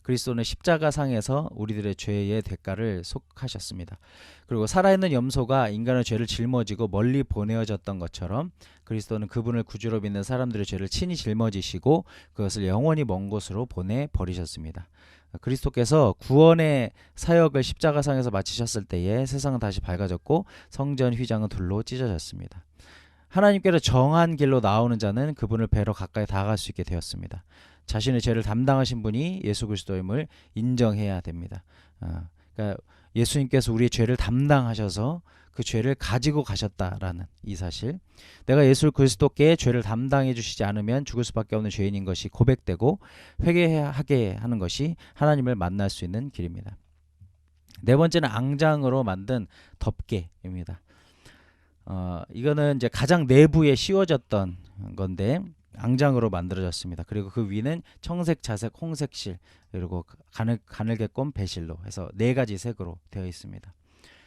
Speaker 1: 그리스도는 십자가상에서 우리들의 죄의 대가를 속하셨습니다. 그리고 살아있는 염소가 인간의 죄를 짊어지고 멀리 보내어졌던 것처럼 그리스도는 그분을 구주로 믿는 사람들의 죄를 친히 짊어지시고 그것을 영원히 먼 곳으로 보내버리셨습니다. 그리스도께서 구원의 사역을 십자가상에서 마치셨을 때에 세상은 다시 밝아졌고 성전 휘장은 둘로 찢어졌습니다. 하나님께로 정한 길로 나오는 자는 그분을 뵈러 가까이 다가갈 수 있게 되었습니다. 자신의 죄를 담당하신 분이 예수 그리스도임을 인정해야 됩니다. 그러니까 예수님께서 우리의 죄를 담당하셔서 그 죄를 가지고 가셨다라는 이 사실, 내가 예수 그리스도께 죄를 담당해 주시지 않으면 죽을 수밖에 없는 죄인인 것이 고백되고 회개하게 하는 것이 하나님을 만날 수 있는 길입니다. 네 번째는 앙장으로 만든 덮개입니다. 이거는 이제 가장 내부에 씌워졌던 건데 앙장으로 만들어졌습니다. 그리고 그 위는 청색, 자색, 홍색 실, 그리고 가늘게꼼 배실로 해서 네 가지 색으로 되어 있습니다.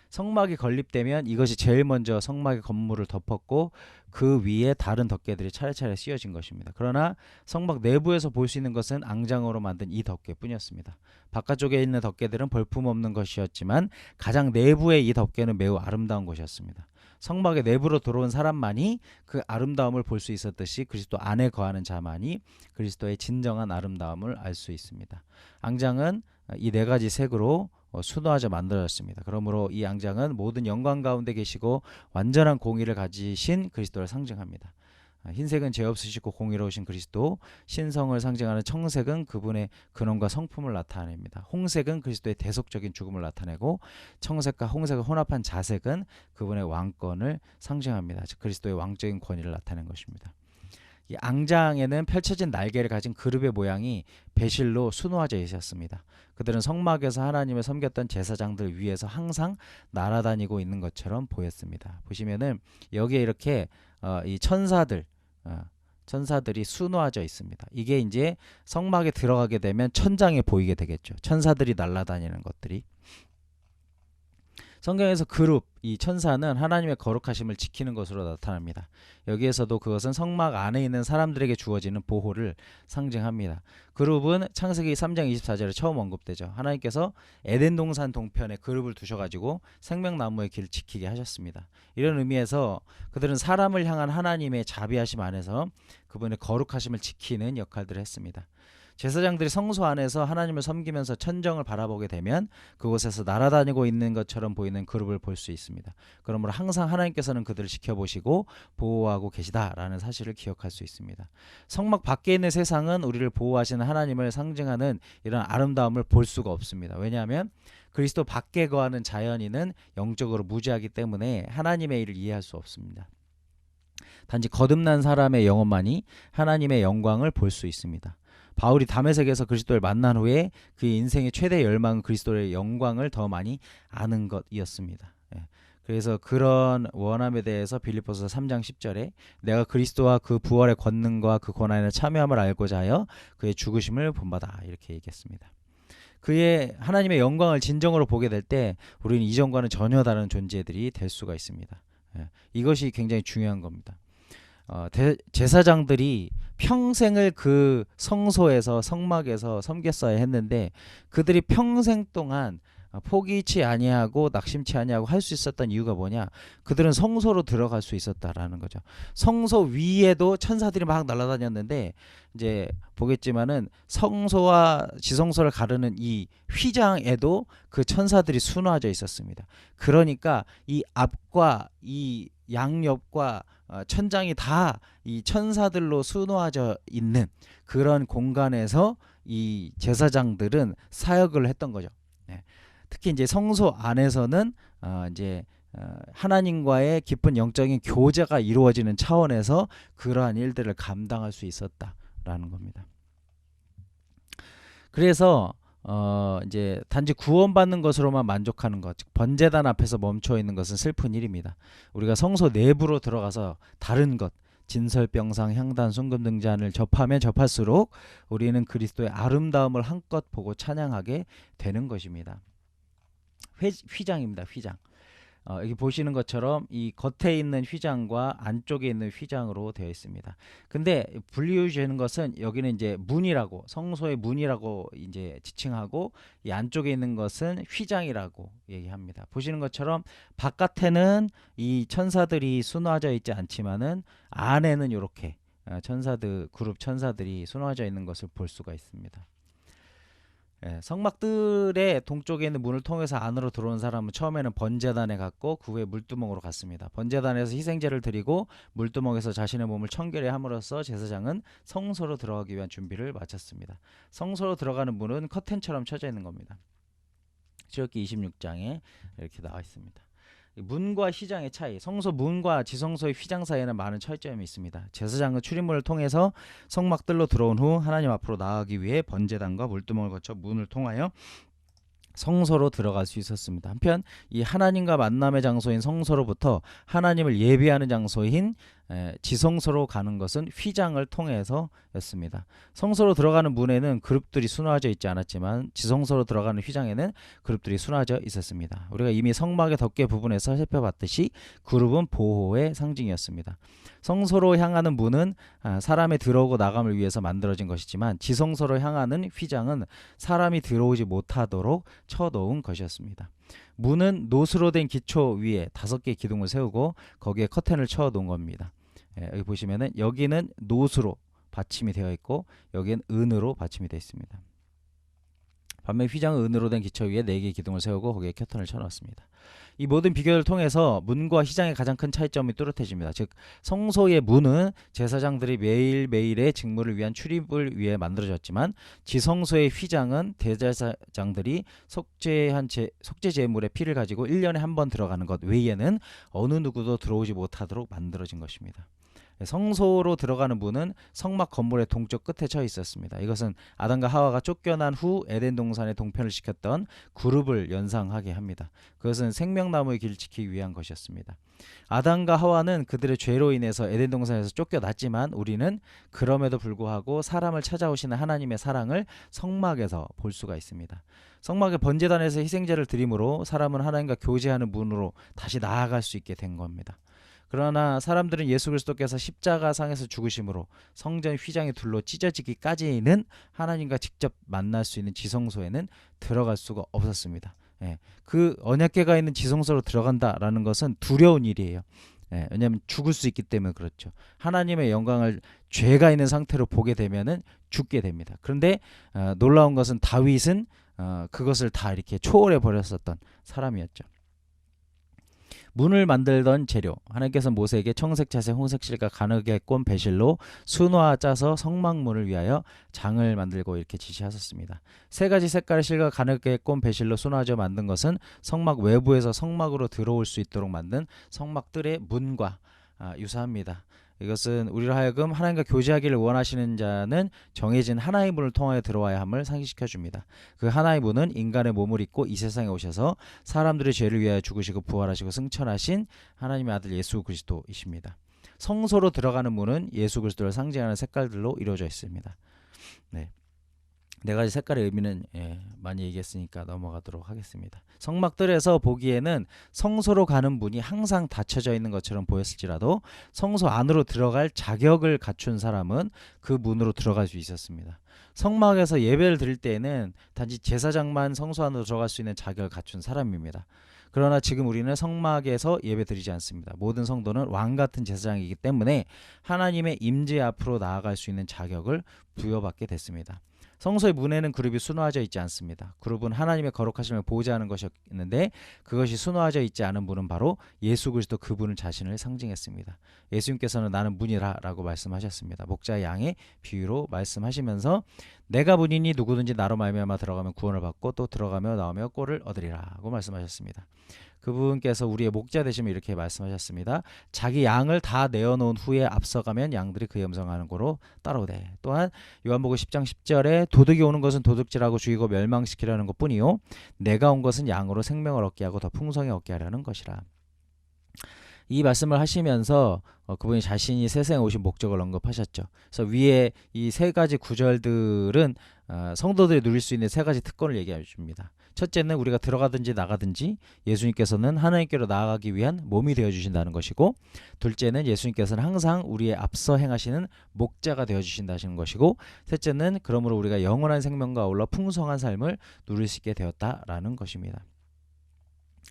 Speaker 1: 성막이 건립되면 이것이 제일 먼저 성막의 건물을 덮었고 그 위에 다른 덮개들이 차례차례 씌워진 것입니다. 그러나 성막 내부에서 볼 수 있는 것은 앙장으로 만든 이 덮개뿐이었습니다. 바깥쪽에 있는 덮개들은 볼품없는 것이었지만 가장 내부의 이 덮개는 매우 아름다운 것이었습니다. 성막의 내부로 들어온 사람만이 그 아름다움을 볼 수 있었듯이 그리스도 안에 거하는 자만이 그리스도의 진정한 아름다움을 알 수 있습니다. 앙장은 이 네 가지 색으로 순화하여 만들어졌습니다. 그러므로 이 앙장은 모든 영광 가운데 계시고 완전한 공의를 가지신 그리스도를 상징합니다. 흰색은 죄 없으시고 공의로우신 그리스도, 신성을 상징하는 청색은 그분의 근원과 성품을 나타냅니다. 홍색은 그리스도의 대속적인 죽음을 나타내고 청색과 홍색을 혼합한 자색은 그분의 왕권을 상징합니다. 즉 그리스도의 왕적인 권위를 나타낸 것입니다. 이 앙장에는 펼쳐진 날개를 가진 그룹의 모양이 배실로 수놓아져 있었습니다. 그들은 성막에서 하나님을 섬겼던 제사장들 위에서 항상 날아다니고 있는 것처럼 보였습니다. 보시면은 여기에 이렇게 이 천사들이 수놓아져 있습니다. 이게 이제 성막에 들어가게 되면 천장에 보이게 되겠죠. 천사들이 날아다니는 것들이. 성경에서 그룹, 이 천사는 하나님의 거룩하심을 지키는 것으로 나타납니다. 여기에서도 그것은 성막 안에 있는 사람들에게 주어지는 보호를 상징합니다. 그룹은 창세기 3장 24절에 처음 언급되죠. 하나님께서 에덴 동산 동편에 그룹을 두셔가지고 생명나무의 길을 지키게 하셨습니다. 이런 의미에서 그들은 사람을 향한 하나님의 자비하심 안에서 그분의 거룩하심을 지키는 역할들을 했습니다. 제사장들이 성소 안에서 하나님을 섬기면서 천정을 바라보게 되면 그곳에서 날아다니고 있는 것처럼 보이는 그룹을 볼 수 있습니다. 그러므로 항상 하나님께서는 그들을 지켜보시고 보호하고 계시다라는 사실을 기억할 수 있습니다. 성막 밖에 있는 세상은 우리를 보호하시는 하나님을 상징하는 이런 아름다움을 볼 수가 없습니다. 왜냐하면 그리스도 밖에 거하는 자연인은 영적으로 무지하기 때문에 하나님의 일을 이해할 수 없습니다. 단지 거듭난 사람의 영혼만이 하나님의 영광을 볼 수 있습니다. 바울이 다메섹에서 그리스도를 만난 후에 그의 인생의 최대 열망은 그리스도의 영광을 더 많이 아는 것이었습니다. 그래서 그런 원함에 대해서 빌립보서 3장 10절에 내가 그리스도와 그 부활의 권능과 그 고난에 참여함을 알고자 하여 그의 죽으심을 본받아 이렇게 얘기했습니다. 그의 하나님의 영광을 진정으로 보게 될 때 우리는 이전과는 전혀 다른 존재들이 될 수가 있습니다. 이것이 굉장히 중요한 겁니다. 제사장들이 평생을 그 성소에서 성막에서 섬겼어야 했는데 그들이 평생 동안 포기치 아니하고 낙심치 아니하고 할 수 있었던 이유가 뭐냐? 그들은 성소로 들어갈 수 있었다라는 거죠. 성소 위에도 천사들이 막 날아다녔는데 이제 보겠지만은 성소와 지성소를 가르는 이 휘장에도 그 천사들이 수놓아져 있었습니다. 그러니까 이 앞과 이 양옆과 천장이 다 이 천사들로 수놓아져 있는 그런 공간에서 이 제사장들은 사역을 했던 거죠. 특히 이제 성소 안에서는 하나님과의 깊은 영적인 교제가 이루어지는 차원에서 그러한 일들을 감당할 수 있었다라는 겁니다. 그래서 이제 단지 구원받는 것으로만 만족하는 것, 즉 번제단 앞에서 멈춰 있는 것은 슬픈 일입니다. 우리가 성소 내부로 들어가서 다른 것, 진설병상, 향단, 순금 등잔을 접하면 접할수록 우리는 그리스도의 아름다움을 한껏 보고 찬양하게 되는 것입니다. 휘장입니다. 휘장.
Speaker 2: 여기 보시는 것처럼 이 겉에 있는 휘장과 안쪽에 있는 휘장으로 되어 있습니다. 근데 분리해 주는 것은 여기는 이제 문이라고, 성소의 문이라고 이제 지칭하고, 이 안쪽에 있는 것은 휘장이라고 얘기합니다. 보시는 것처럼 바깥에는 이 천사들이 수놓아져 있지 않지만은 안에는 이렇게 천사들, 그룹 천사들이 수놓아져 있는 것을 볼 수가 있습니다. 성막들의 동쪽에 있는 문을 통해서 안으로 들어온 사람은 처음에는 번제단에 갔고 그 후에 물두멍으로 갔습니다. 번제단에서 희생제를 드리고 물두멍에서 자신의 몸을 청결히 함으로써 제사장은 성소로 들어가기 위한 준비를 마쳤습니다. 성소로 들어가는 문은 커튼처럼 쳐져 있는 겁니다. 출애굽기 26장에 이렇게 나와 있습니다. 문과 휘장의 차이, 성소 문과 지성소의 휘장 사이에는 많은 차이점이 있습니다. 제사장은 출입문을 통해서 성막들로 들어온 후 하나님 앞으로 나아가기 위해 번제단과 물두멍을 거쳐 문을 통하여 성소로 들어갈 수 있었습니다. 한편 이 하나님과 만남의 장소인 성소로부터 하나님을 예배하는 장소인 지성소로 가는 것은 휘장을 통해서였습니다. 성소로 들어가는 문에는 그룹들이 수놓아져 있지 않았지만 지성소로 들어가는 휘장에는 그룹들이 수놓아져 있었습니다. 우리가 이미 성막의 덮개 부분에서 살펴봤듯이 그룹은 보호의 상징이었습니다. 성소로 향하는 문은 사람의 들어오고 나감을 위해서 만들어진 것이지만 지성소로 향하는 휘장은 사람이 들어오지 못하도록 쳐놓은 것이었습니다. 문은 노수로 된 기초 위에 5개의 기둥을 세우고 거기에 커튼을 쳐 놓은 겁니다. 여기 보시면은 여기는 노수로 받침이 되어 있고 여기는 은으로 받침이 되어 있습니다. 반면 휘장은 은으로 된 기초 위에 4개의 기둥을 세우고 거기에 커튼을 쳐놨습니다. 이 모든 비교를 통해서 문과 휘장의 가장 큰 차이점이 뚜렷해집니다. 즉 성소의 문은 제사장들이 매일매일의 직무를 위한 출입을 위해 만들어졌지만 지성소의 휘장은 대제사장들이 속죄 제물의 피를 가지고 1년에 한 번 들어가는 것 외에는 어느 누구도 들어오지 못하도록 만들어진 것입니다. 성소로 들어가는 문은 성막 건물의 동쪽 끝에 처해 있었습니다. 이것은 아담과 하와가 쫓겨난 후 에덴 동산에 동편을 시켰던 그룹을 연상하게 합니다. 그것은 생명나무의 길을 지키기 위한 것이었습니다. 아담과 하와는 그들의 죄로 인해서 에덴 동산에서 쫓겨났지만 우리는 그럼에도 불구하고 사람을 찾아오시는 하나님의 사랑을 성막에서 볼 수가 있습니다. 성막의 번제단에서 희생제를 드림으로 사람은 하나님과 교제하는 문으로 다시 나아갈 수 있게 된 겁니다. 그러나 사람들은 예수 그리스도께서 십자가상에서 죽으심으로 성전 휘장이 둘로 찢어지기까지는 하나님과 직접 만날 수 있는 지성소에는 들어갈 수가 없었습니다. 그 언약궤가 있는 지성소로 들어간다라는 것은 두려운 일이에요. 왜냐하면 죽을 수 있기 때문에 그렇죠. 하나님의 영광을 죄가 있는 상태로 보게 되면은 죽게 됩니다. 그런데 놀라운 것은 다윗은 그것을 다 이렇게 초월해 버렸었던 사람이었죠. 문을 만들던 재료, 하나님께서 모세에게 청색, 자색, 홍색 실과 가느게 꼰 배실로 수놓아 짜서 성막문을 위하여 장을 만들고 이렇게 지시하셨습니다. 3가지 색깔의 실과 가느게 꼰 배실로 수놓아져 만든 것은 성막 외부에서 성막으로 들어올 수 있도록 만든 성막들의 문과 유사합니다. 이것은 우리로 하여금 하나님과 교제하기를 원하시는 자는 정해진 하나의 문을 통하여 들어와야 함을 상기시켜 줍니다. 그 하나의 문은 인간의 몸을 입고 이 세상에 오셔서 사람들의 죄를 위하여 죽으시고 부활하시고 승천하신 하나님의 아들 예수 그리스도이십니다. 성소로 들어가는 문은 예수 그리스도를 상징하는 색깔들로 이루어져 있습니다. 4가지 색깔의 의미는 많이 얘기했으니까 넘어가도록 하겠습니다. 성막들에서 보기에는 성소로 가는 문이 항상 닫혀져 있는 것처럼 보였을지라도 성소 안으로 들어갈 자격을 갖춘 사람은 그 문으로 들어갈 수 있었습니다. 성막에서 예배를 드릴 때에는 단지 제사장만 성소 안으로 들어갈 수 있는 자격을 갖춘 사람입니다. 그러나 지금 우리는 성막에서 예배드리지 않습니다. 모든 성도는 왕같은 제사장이기 때문에 하나님의 임재 앞으로 나아갈 수 있는 자격을 부여받게 됐습니다. 성소의 문에는 그룹이 수놓아져 있지 않습니다. 그룹은 하나님의 거룩하심을 보호자하는 것이었는데 그것이 수놓아져 있지 않은 문은 바로 예수 그리스도 그분을 자신을 상징했습니다. 예수님께서는 나는 문이라 라고 말씀하셨습니다. 목자의 양의 비유로 말씀하시면서 내가 문이니 누구든지 나로 말미암아 들어가면 구원을 받고 또 들어가며 나오며 꼴을 얻으리라고 말씀하셨습니다. 그분께서 우리의 목자 되시면 이렇게 말씀하셨습니다. 자기 양을 다 내어놓은 후에 앞서가면 양들이 그의 음성하는 고로 따라오되. 또한 요한복음 10장 10절에 도둑이 오는 것은 도둑질하고 죽이고 멸망시키려는 것뿐이요 내가 온 것은 양으로 생명을 얻게 하고 더 풍성히 얻게 하려는 것이라. 이 말씀을 하시면서 그분이 자신이 세상에 오신 목적을 언급하셨죠. 그래서 위에 이 3가지 구절들은 성도들이 누릴 수 있는 3가지 특권을 얘기해 줍니다. 첫째는 우리가 들어가든지 나가든지 예수님께서는 하나님께로 나아가기 위한 몸이 되어주신다는 것이고, 둘째는 예수님께서는 항상 우리의 앞서 행하시는 목자가 되어주신다는 것이고, 셋째는 그러므로 우리가 영원한 생명과 아울러 풍성한 삶을 누릴 수 있게 되었다라는 것입니다.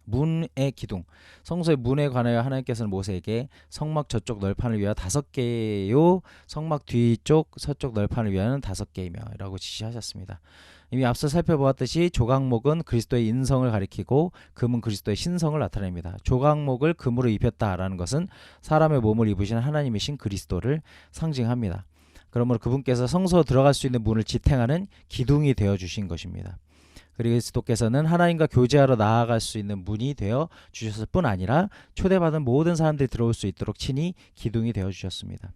Speaker 2: 문의 기둥, 성소의 문에 관하여 하나님께서는 모세에게 성막 저쪽 널판을 위하여 5개요 성막 뒤쪽 서쪽 널판을 위하여는 5개이며 라고 지시하셨습니다. 이미 앞서 살펴보았듯이 조각목은 그리스도의 인성을 가리키고 금은 그리스도의 신성을 나타냅니다. 조각목을 금으로 입혔다라는 것은 사람의 몸을 입으신 하나님이신 그리스도를 상징합니다. 그러므로 그분께서 성소 들어갈 수 있는 문을 지탱하는 기둥이 되어주신 것입니다. 그리스도께서는 하나님과 교제하러 나아갈 수 있는 문이 되어 주셨을 뿐 아니라 초대받은 모든 사람들이 들어올 수 있도록 친히 기둥이 되어 주셨습니다.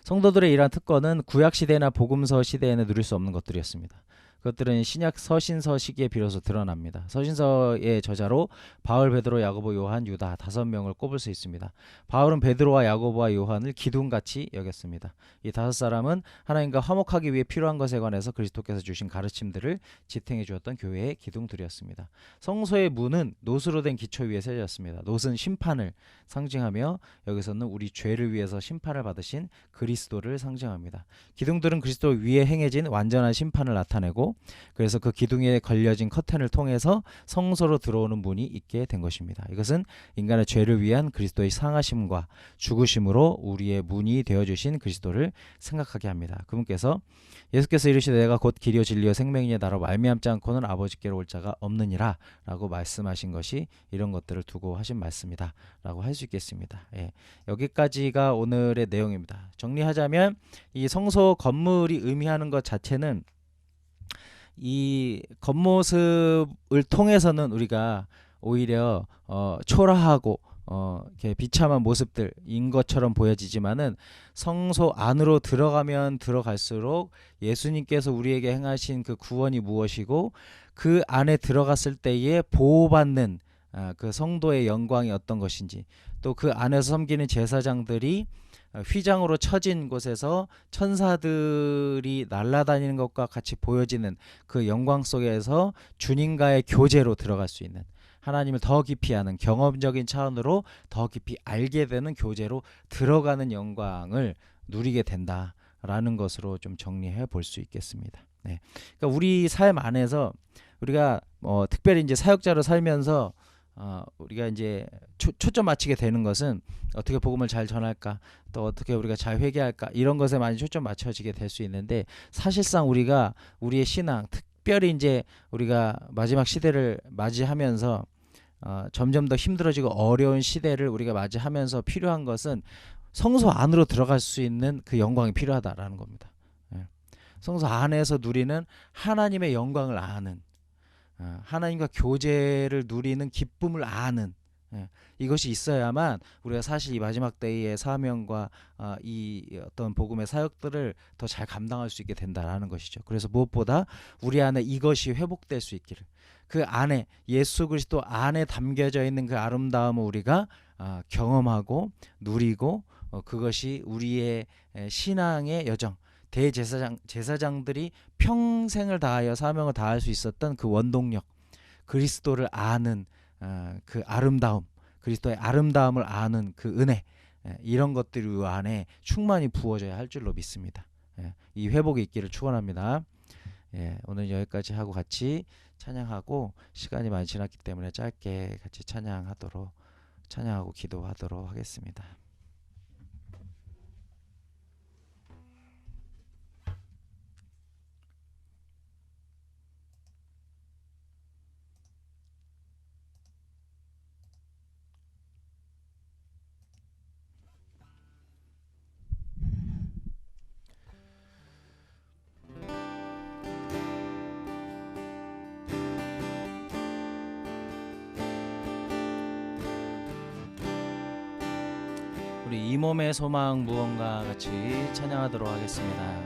Speaker 2: 성도들의 이러한 특권은 구약시대나 복음서 시대에는 누릴 수 없는 것들이었습니다. 그것들은 신약 서신서 시기에 비로소 드러납니다. 서신서의 저자로 바울, 베드로, 야고보, 요한, 유다 5명을 꼽을 수 있습니다. 바울은 베드로와 야고보와 요한을 기둥같이 여겼습니다. 이 5사람은 하나님과 화목하기 위해 필요한 것에 관해서 그리스도께서 주신 가르침들을 지탱해 주었던 교회의 기둥들이었습니다. 성소의 문은 노수로 된 기초 위에 세워졌습니다. 노는 심판을 상징하며 여기서는 우리 죄를 위해서 심판을 받으신 그리스도를 상징합니다. 기둥들은 그리스도 위에 행해진 완전한 심판을 나타내고, 그래서 그 기둥에 걸려진 커튼을 통해서 성소로 들어오는 문이 있게 된 것입니다. 이것은 인간의 죄를 위한 그리스도의 상하심과 죽으심으로 우리의 문이 되어주신 그리스도를 생각하게 합니다. 그분께서 예수께서 이르시되 내가 곧 길이요 진리요 생명이니 나로 말미암지 않고는 아버지께로 올 자가 없느니라 라고 말씀하신 것이 이런 것들을 두고 하신 말씀이다 라고 할 수 있겠습니다. 여기까지가 오늘의 내용입니다. 정리하자면 이 성소 건물이 의미하는 것 자체는 이 겉모습을 통해서는 우리가 오히려 초라하고 이렇게 비참한 모습들인 것처럼 보여지지만은 성소 안으로 들어가면 들어갈수록 예수님께서 우리에게 행하신 그 구원이 무엇이고 그 안에 들어갔을 때에 보호받는 그 성도의 영광이 어떤 것인지, 또 그 안에서 섬기는 제사장들이 휘장으로 쳐진 곳에서 천사들이 날아다니는 것과 같이 보여지는 그 영광 속에서 주님과의 교제로 들어갈 수 있는, 하나님을 더 깊이 아는 경험적인 차원으로 더 깊이 알게 되는 교제로 들어가는 영광을 누리게 된다라는 것으로 좀 정리해 볼 수 있겠습니다. 그러니까 우리 삶 안에서 우리가 특별히 이제 사역자로 살면서 우리가 이제 초점 맞추게 되는 것은 어떻게 복음을 잘 전할까, 또 어떻게 우리가 잘 회개할까, 이런 것에 많이 초점 맞춰지게 될 수 있는데, 사실상 우리가 우리의 신앙, 특별히 이제 우리가 마지막 시대를 맞이하면서 점점 더 힘들어지고 어려운 시대를 우리가 맞이하면서 필요한 것은 성소 안으로 들어갈 수 있는 그 영광이 필요하다라는 겁니다. 성소 안에서 누리는 하나님의 영광을 아는, 하나님과 교제를 누리는 기쁨을 아는, 이것이 있어야만 우리가 사실 이 마지막 때의 사명과 이 어떤 복음의 사역들을 더 잘 감당할 수 있게 된다라는 것이죠. 그래서 무엇보다 우리 안에 이것이 회복될 수 있기를, 그 안에 예수 그리스도 안에 담겨져 있는 그 아름다움을 우리가 경험하고 누리고, 그것이 우리의 신앙의 여정, 제사장들이 평생을 다하여 사명을 다할 수 있었던 그 원동력, 그리스도를 아는 그 아름다움, 그리스도의 아름다움을 아는 그 은혜, 이런 것들이 이 안에 충만히 부어져야 할 줄로 믿습니다. 이 회복이 있기를 축원합니다. 오늘 여기까지 하고 같이 찬양하고, 시간이 많이 지났기 때문에 짧게 같이 찬양하고 기도하도록 하겠습니다. 우리 이 몸의 소망 무언가 같이 찬양하도록 하겠습니다.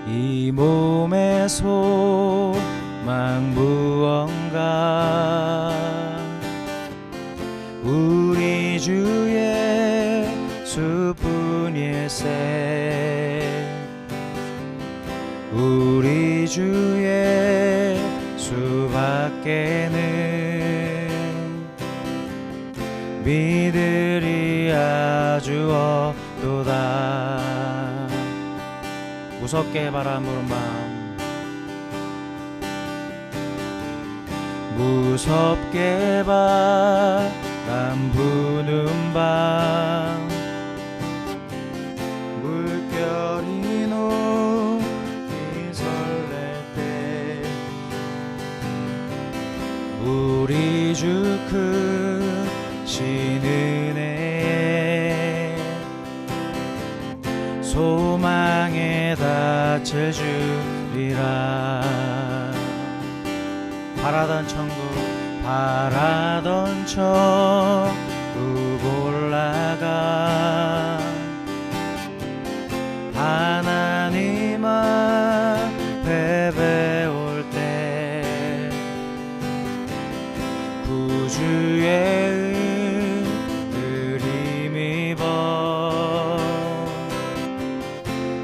Speaker 2: 이 몸의 소망 무언가, 우리 주 예수뿐일세. 우리 우리 주 예수밖에는 믿으리 아주 없도다. 무섭게 바라보는 마음, 무섭게 바람 부는 밤, 물결이 높이 설렐 때 우리 주 크신 은혜에 소망에 닿을 주리라. 바라던 천국, 바라던 천국 올라가 하나님 앞에 배울 때 구주의 은을 힘입어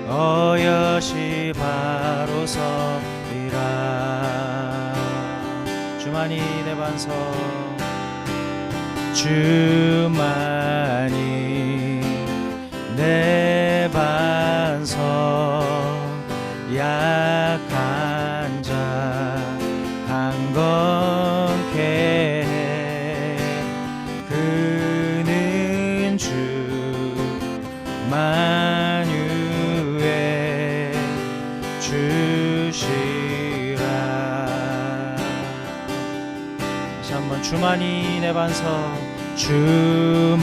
Speaker 2: 어여시 바로 서리라. 주만이 내 반석, 주만이 내 반석, 약한 자 강건케 해. 그는 주 만유의 주시라. 다시 한번 주만이 내 반석, 주만이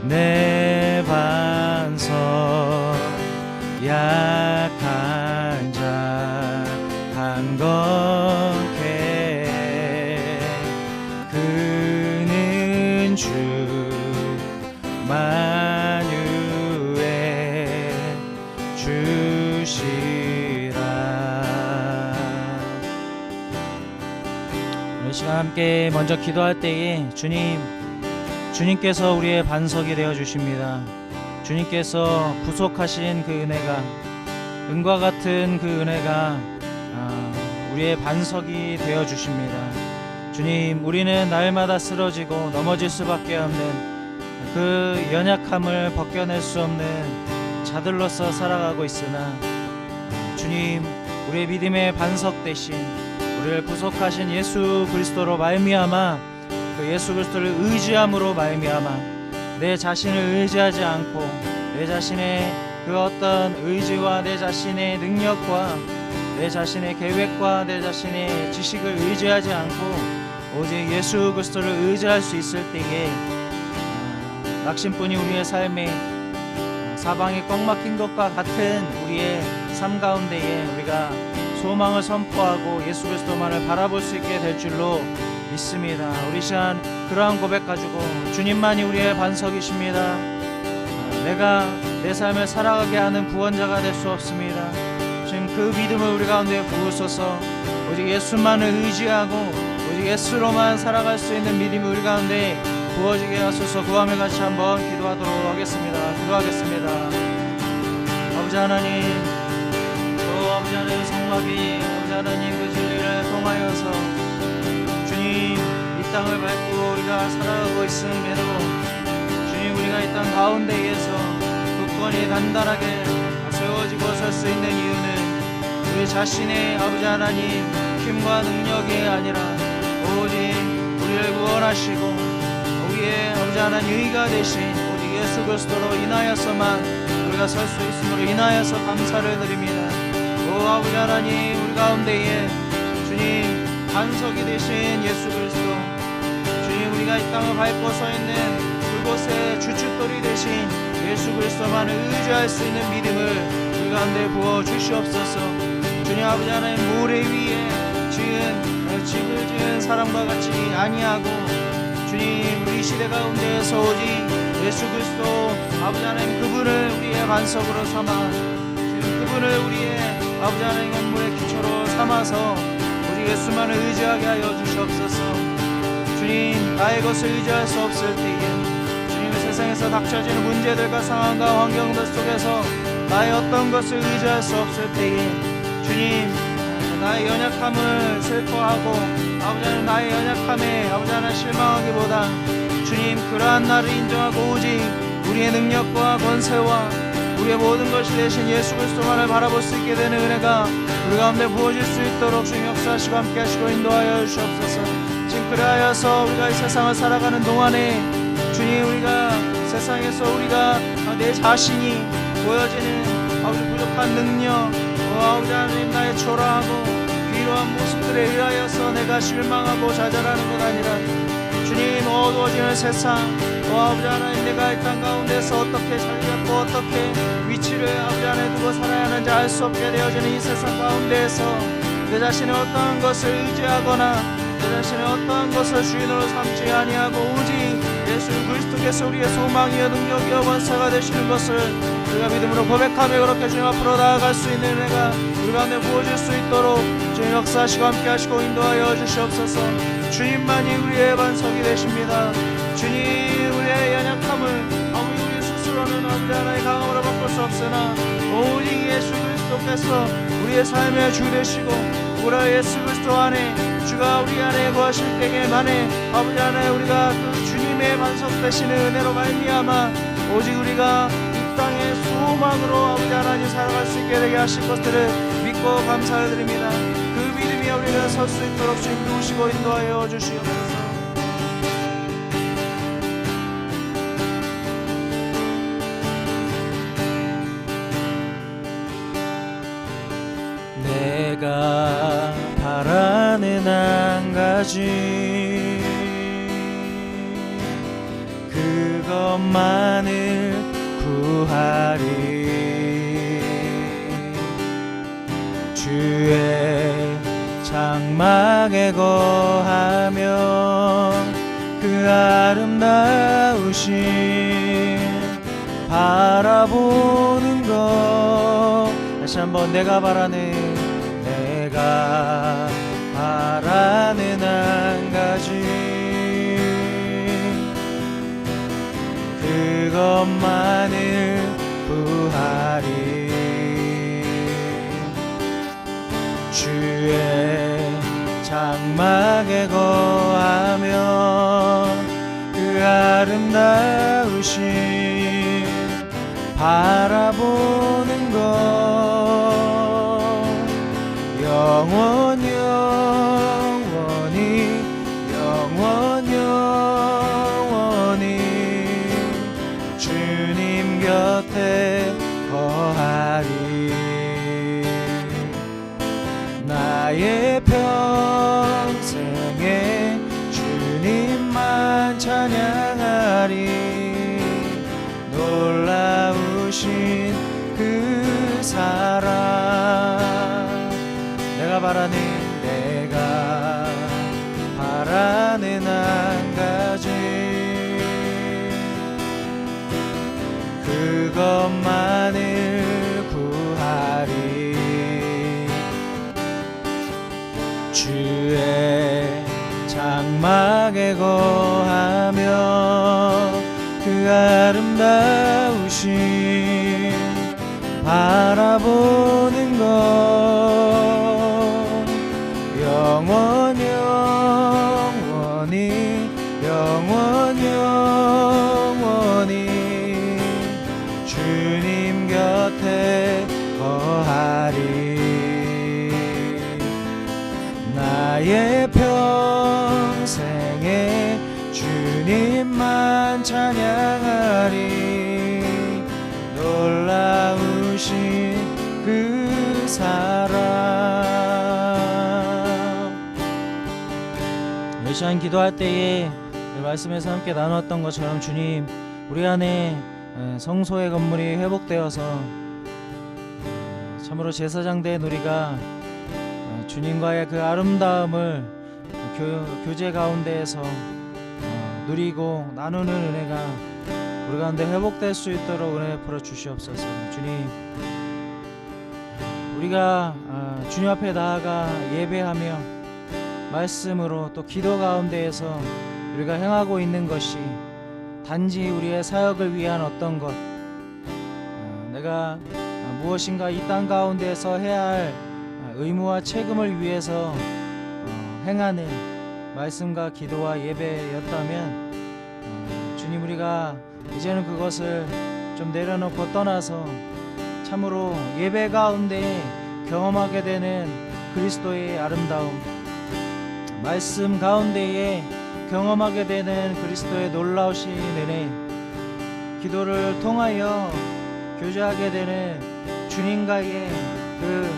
Speaker 2: 내 반석, 약한 자 강건케 해. 그는 주 만유의 주시라. 오늘 시간 함께 먼저 기도할 때에 주님께서 우리의 반석이 되어 주십니다. 주님께서 부속하신 그 은혜가, 은과 같은 그 은혜가 우리의 반석이 되어 주십니다. 주님, 우리는 날마다 쓰러지고 넘어질 수밖에 없는 그 연약함을 벗겨낼 수 없는 자들로서 살아가고 있으나 주님, 우리의 믿음의 반석 대신 우리를 구속하신 예수 그리스도로 말미암아, 그 예수 그리스도를 의지함으로 말미암아 내 자신을 의지하지 않고 내 자신의 그 어떤 의지와 내 자신의 능력과 내 자신의 계획과 내 자신의 지식을 의지하지 않고 오직 예수 그리스도를 의지할 수 있을 때에 낙심뿐이 우리의 삶에 사방이 꽉 막힌 것과 같은 우리의 삶 가운데에 우리가 소망을 선포하고 예수 그리스도만을 바라볼 수 있게 될 줄로 믿습니다. 우리 시간 그러한 고백 가지고 주님만이 우리의 반석이십니다. 내가 내 삶을 살아가게 하는 구원자가 될 수 없습니다. 지금 그 믿음을 우리 가운데 부으소서. 오직 예수만을 의지하고 오직 예수로만 살아갈 수 있는 믿음이 우리 가운데 부어지게 하소서. 구하며 같이 한번 기도하도록 하겠습니다. 기도하겠습니다. 아버지 하나님, 아버지 하나님 성막이 아버지 하나님 그 진리를 통하여서 주님 이 땅을 밟고 우리가 살아가고 있음에도 주님 우리가 이 땅 가운데에서 굳건히 단단하게 세워지고 설 수 있는 이유는 우리 자신의 아버지 하나님 힘과 능력이 아니라 오직 우리를 구원하시고 우리의 아버지 하나님 의가 되신 오직 예수 그리스도로 인하여서만 우리가 설 수 있음으로 인하여서 감사를 드립니다. 오 아버지 하나님, 우리 가운데에 주님 반석이 되신 예수 그리스도, 주님 우리가 이 땅을 밟고 서 있는 그곳에 주춧돌이 되신 예수 그리스도만을 의지할 수 있는 믿음을 우리 가운데 부어 주시옵소서. 주님 아버지 하나님, 모래 위에 집을 지은 사람과 같이 아니하고 주님 우리 시대 가운데에서 오직 예수 그리스도 아버지 하나님 그분을 우리의 반석으로 삼아 주님 그분을 우리의 아버지 하나님 건물의 기초로 삼아서 오직 예수만을 의지하게 하여 주시옵소서. 주님 나의 것을 의지할 수 없을 때에 주님 세상에서 닥쳐지는 문제들과 상황과 환경들 속에서
Speaker 3: 나의 어떤 것을 의지할 수 없을 때에 주님 나의 연약함을 슬퍼하고 아버지 하나님 나의 연약함에 아버지 하나님 실망하기보다 주님 그러한 나를 인정하고 오직 우리의 능력과 권세와 우리의 모든 것이 되신 예수 그리스도만을 바라볼 수 있게 되는 은혜가 우리 가운데 부어질 수 있도록 주님 역사하시고 함께 하시고 인도하여 주시옵소서. 지금 그리하여서 우리가 이 세상을 살아가는 동안에 주님 우리가 세상에서 우리가 내 자신이 보여지는 아버지 부족한 능력 아버지 하나님 나의 초라하고 비로한 모습들에 의하여서 내가 실망하고 좌절하는 것 아니라 주님 어두워지는 세상 아버지 하나님 내가 이 땅 가운데서 어떻게 자리 잡고 어떻게 위치를 아버지 안에 두고 살아야 하는지 알 수 없게 되어지는 이 세상 가운데에서 내 자신의 어떠한 것을 의지하거나 내 자신의 어떠한 것을 주인으로 삼지 아니하고 오직 예수 그리스도께서 우리의 소망이여 능력이여 권세가 되시는 것을 우리가 믿음으로 고백하며 그렇게 주님 앞으로 나아갈 수 있는 은혜가 우리 가운데 부어질 수 있도록 주님 역사하시고 함께 하시고 인도하여 주시옵소서. 주님만이 우리의 반석이 되십니다. 주님 우리의 연약함을 아무리 우리 스스로는 아버지 하나의 강함으로 바꿀 수 없으나 오직 예수 그리스도께서 우리의 삶의 주 되시고 우리 예수 그리스도 안에 주가 우리 안에 거하실 때에만에 아버지 하나에 우리가 그 주님의 반석 되시는 은혜로 말미암아 오직 우리가 이 땅의 소망으로 아버지 하나님 살아갈 수 있게 되게 하실 것들을 믿고 감사를 드립니다. 그 믿음이 우리가 설 수 있도록 주님 도우시고 인도하여 주시옵소서.
Speaker 2: 내가 바라는 한 가지 그것만을 구하리 주의 장막에 거하며 그 아름다우신 바라보는 것 다시 한번 내가 바라는 한 가지 그것만을 구하리 주의 장막에 거하며 그 아름다우신 바라보는 것 영원히 주님 곁에 거하리 나의 평생에 주님만 찬양하리 놀라우신 그 사랑 내가 바라는 한 가지 그것만을 구하리 주의 장막에 거하며 그 아름다우신 바라보는 것 영원히 주님 곁에 거하리 나의 평생에 주님만 찬양하리 놀라우신 그 사랑 이 시간 기도할 때에 말씀에서 함께 나눴던 것처럼 주님 우리 안에 성소의 건물이 회복되어서 참으로 제사장된 우리가 주님과의 그 아름다움을 교제 가운데에서 누리고 나누는 은혜가 우리 가운데 회복될 수 있도록 은혜 베풀어 주시옵소서. 주님 우리가 주님 앞에 나아가 예배하며 말씀으로 또 기도 가운데에서 우리가 행하고 있는 것이 단지 우리의 사역을 위한 어떤 것 내가 무엇인가 이 땅 가운데서 해야 할 의무와 책임을 위해서 행하는 말씀과 기도와 예배였다면 주님, 우리가 이제는 그것을 좀 내려놓고 떠나서 참으로 예배 가운데 경험하게 되는 그리스도의 아름다움, 말씀 가운데에 경험하게 되는 그리스도의 놀라우신 은혜, 기도를 통하여 교제하게 되는 주님과의 그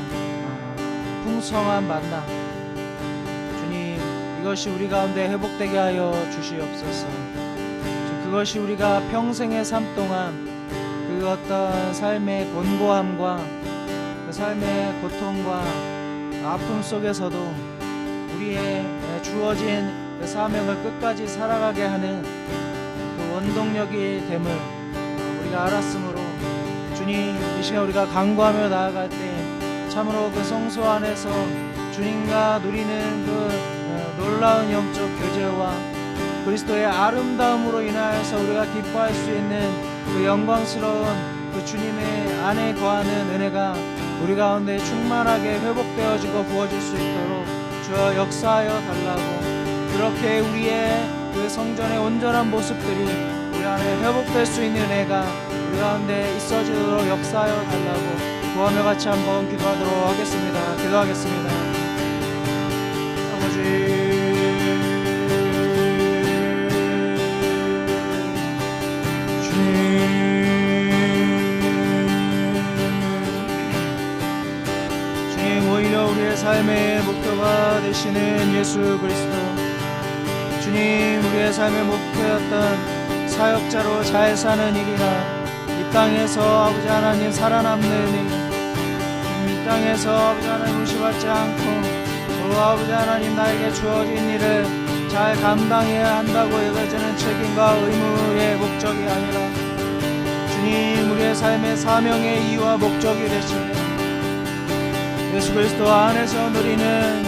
Speaker 2: 풍성한 만남, 주님, 이것이 우리 가운데 회복되게 하여 주시옵소서. 그것이 우리가 평생의 삶 동안 그 어떤 삶의 곤고함과 그 삶의 고통과 아픔 속에서도 우리의 주어진 그 사명을 끝까지 살아가게 하는 그 원동력이 됨을 우리가 알았으므로 주님, 이 시간 우리가 간구하며 나아갈 때 참으로 그 성소 안에서 주님과 누리는 그 놀라운 영적 교제와 그리스도의 아름다움으로 인하여서 우리가 기뻐할 수 있는 그 영광스러운 그 주님의 안에 거하는 은혜가 우리 가운데 충만하게 회복되어지고 부어질 수 있도록 주여 역사하여 달라고, 그렇게 우리의 그 성전의 온전한 모습들이 우리 안에 회복될 수 있는 은혜가 우리 가운데 있어지도록 역사하여 달라고 구하며 같이 한번 기도하도록 하겠습니다. 기도하겠습니다. 아버지, 오히려 우리의 삶의 목표가 되시는 예수 그리스도, 주님, 우리의 삶의 목표였던 사역자로 잘 사는 일이나 이 땅에서 아버지 하나님 살아남는 일, 이 땅에서 아버지 하나님 무시받지 않고 아버지 하나님 나에게 주어진 일을 잘 감당해야 한다고 여겨지는 책임과 의무의 목적이 아니라 주님, 우리의 삶의 사명의 이유와 목적이 되시는 예수 그리스도 안에서 누리는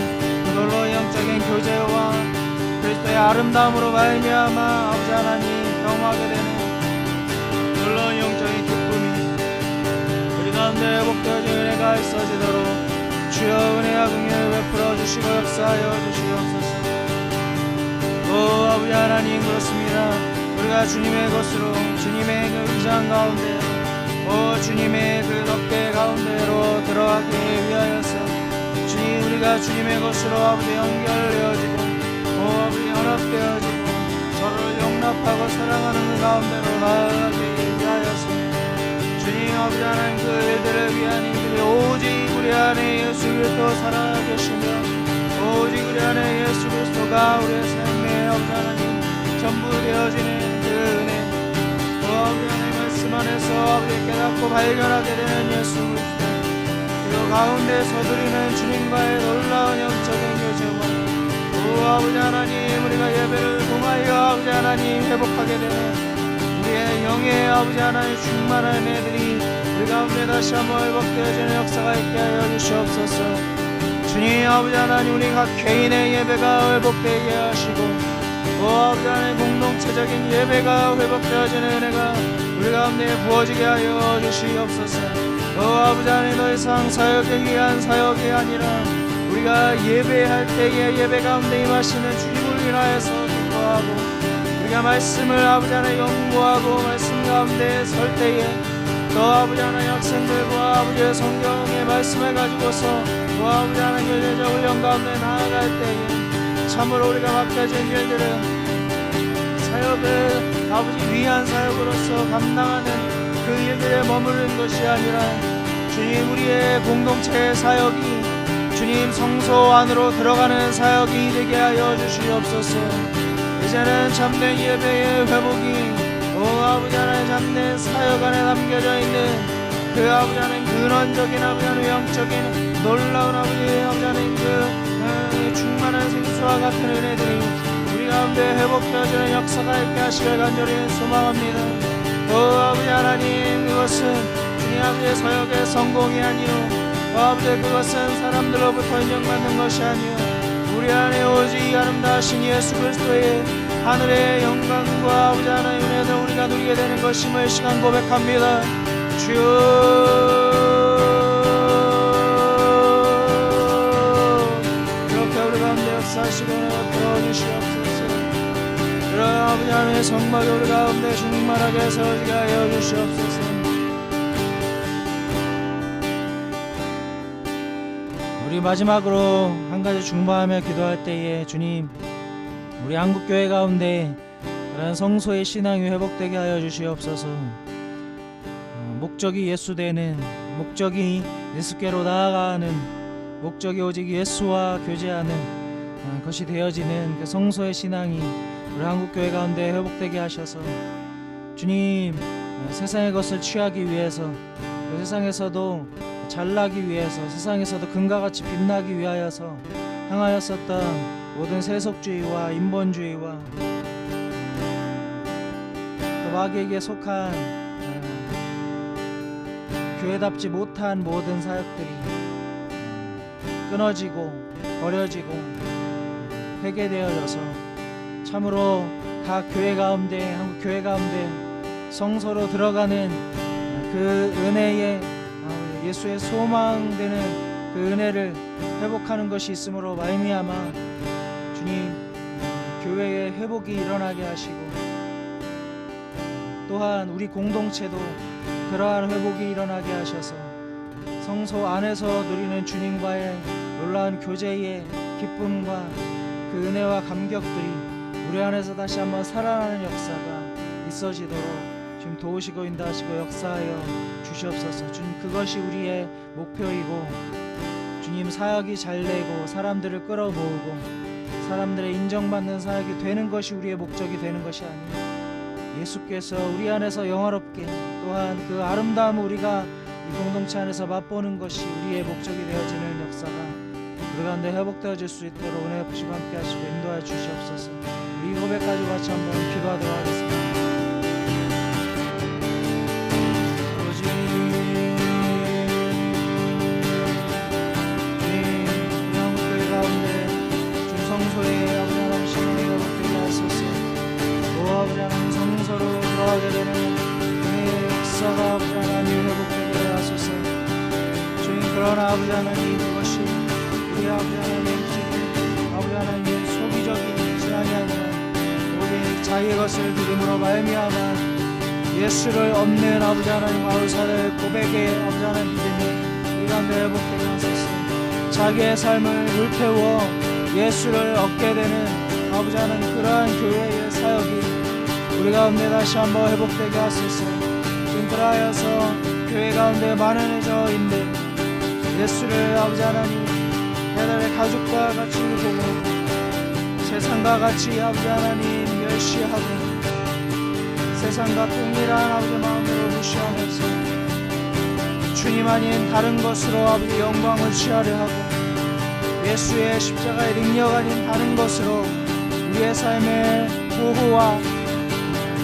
Speaker 2: 놀라운 영적인 교제와 그리스도의 아름다움으로 말미암아 아버지 하나님 경험하게 되는 놀라운 영적인 기쁨이 우리 가운데 회복되어진 은혜가 있어지도록 주여 은혜와 긍휼을 베풀어 주시고 역사하여 주시옵소서. 오 아버지 하나님, 그렇습니다. 우리가 주님의 것으로 주님의 그 의장 가운데 주님의 그 덮개 가운데로 들어가기 위하여서 주님, 우리가 주님의 것으로 아버지 연결되어지고 아버지 연합되어지고 서로를 용납하고 사랑하는 그 가운데로 나아가기 위하여서 주님, 아버지 하나님, 그 일들을 위한 이들이 오직 우리 안에 예수 그리스도 살아계시며 오직 우리 안에 예수 그리스도가 우리의 삶의 아버지 하나님 전부 되어지는 그 은혜, 아버지 하나님 말씀 안에서 아버지 깨닫고 발견하게 되는 예수 그리스도, 그 가운데서 누리는 주님과의 놀라운 영적인 교제와 아버지 하나님, 우리가 예배를 통하여 아버지 하나님 회복하게 되는 우리의 영의 아버지 하나님 충만한 은혜들이 우리 가운데 다시 한번 회복되어지는 역사가 있게 하여 주시옵소서. 주님, 아버지 하나님, 우리 각 개인의 예배가 회복되게 하시고 아버지 하나님 공동체적인 예배가 회복되어지는 은혜가 우리 가운데 부어지게 하여 주시옵소서. 아버지 하나님, 더 이상 사역을 위한 사역이 아니라 우리가 예배할 때에 예배 가운데 임하시는 주님을 인하여서 기뻐하고 우리가 말씀을 아버지 하나님 연구하고 말씀 가운데 설 때에 또 아버지 하나님 학생들과 아버지의 성경의 말씀을 가지고서 아버지 하나님 열려져 훈련 가운데 나아갈 때에 참으로 우리가 맡겨진 일들은 사역을 아버지 위한 사역으로서 감당하는 그 일들에 머무르는 것이 아니라 주님, 우리의 공동체의 사역이 주님 성소 안으로 들어가는 사역이 되게 하여 주시옵소서. 이제는 참된 예배의 회복이 아버지 하나님 참된 사역 안에 담겨져 있는 그 아버지 하나님 근원적인 아버지 하나님 영적인 놀라운 아버지 하나님 그 충만한 생수와 같은 은혜들이 우리 가운데 회복되어지는 역사가 있게 하시길 간절히 소망합니다. 아버지 하나님, 그것은 주님 아버지의 사역의 성공이 아니요 아버지 그것은 사람들로부터 인정받는 것이 아니요 우리 안에 오직 아름다우신 예수 그리스도의 하늘의 영광과 아버지 하나님의 은혜를 우리가 누리게 되는 것임을 시간 고백합니다. 주여
Speaker 3: 주시옵소서. 그런 아버지 하나님의 성막이 우리 가운데 충만하게 세워지게 하여 주시옵소서. 우리 마지막으로 한 가지 중보하며 기도할 때에 주님, 우리 한국교회 가운데 그런 성소의 신앙이 회복되게 하여 주시옵소서. 목적이 예수되는, 목적이 예수께로 나아가는, 목적이 오직 예수와 교제하는 것이 되어지는 그 성소의 신앙이 우리 한국교회 가운데 회복되게 하셔서 주님, 세상의 것을 취하기 위해서, 그 세상에서도 잘나기 위해서, 세상에서도 금과 같이 빛나기 위하여서 향하였었던 모든 세속주의와 인본주의와 또 마귀에게 속한 교회답지 못한 모든 사역들이 끊어지고 버려지고 회개되어져서 참으로 각 교회 가운데, 한국 교회 가운데 성소로 들어가는 그 은혜의 예수의 소망되는 그 은혜를 회복하는 것이 있으므로 말미암아 주님, 교회의 회복이 일어나게 하시고 또한 우리 공동체도 그러한 회복이 일어나게 하셔서 성소 안에서 누리는 주님과의 놀라운 교제의 기쁨과 그 은혜와 감격들이 우리 안에서 다시 한번 살아나는 역사가 있어지도록 주님 도우시고 인도하시고 역사하여 주시옵소서. 주님, 그것이 우리의 목표이고 주님, 사역이 잘되고 사람들을 끌어모으고 사람들의 인정받는 사역이 되는 것이 우리의 목적이 되는 것이 아니라 예수께서 우리 안에서 영화롭게 또한 그 아름다움을 우리가 이 공동체 안에서 맛보는 것이 우리의 목적이 되어지는 역사가 우리 가운데 회복되어질 수 있도록 은혜 부시고 함께 하시고 인도하여 주시옵소서. 우리 고백까지 같이 한번 기도하도록 하겠습니다. 역사가 아버지 하나님 회복되게 하소서. 주님, 그러나 아버지 하나님, 그것이 우리 아버지 하나님 지금 아버지 하나님의 소비적인 신앙이 아니라 우리 자기의 것을 믿음으로 말미암아 예수를 없는 아버지 하나님 아우사를 고백의 아버지 하나님 믿음이 우리 가운데 회복되게 하소서. 자기의 삶을 불태워 예수를 얻게 되는 아버지 하나님 그러한 교회의 사역이 우리 가운데 다시 한번 회복되게 하소서. 그러하여서 교회 가운데 만연해져 있는 예수를 아버지 하나님 배달의 가족과 같이 보고 세상과 같이 아버지 하나님 멸시하고 세상과 동일한 아버지 마음으로 무시하면서 주님 아닌 다른 것으로 아버지 영광을 취하려 하고 예수의 십자가의 능력 아닌 다른 것으로 우리의 삶의 보호와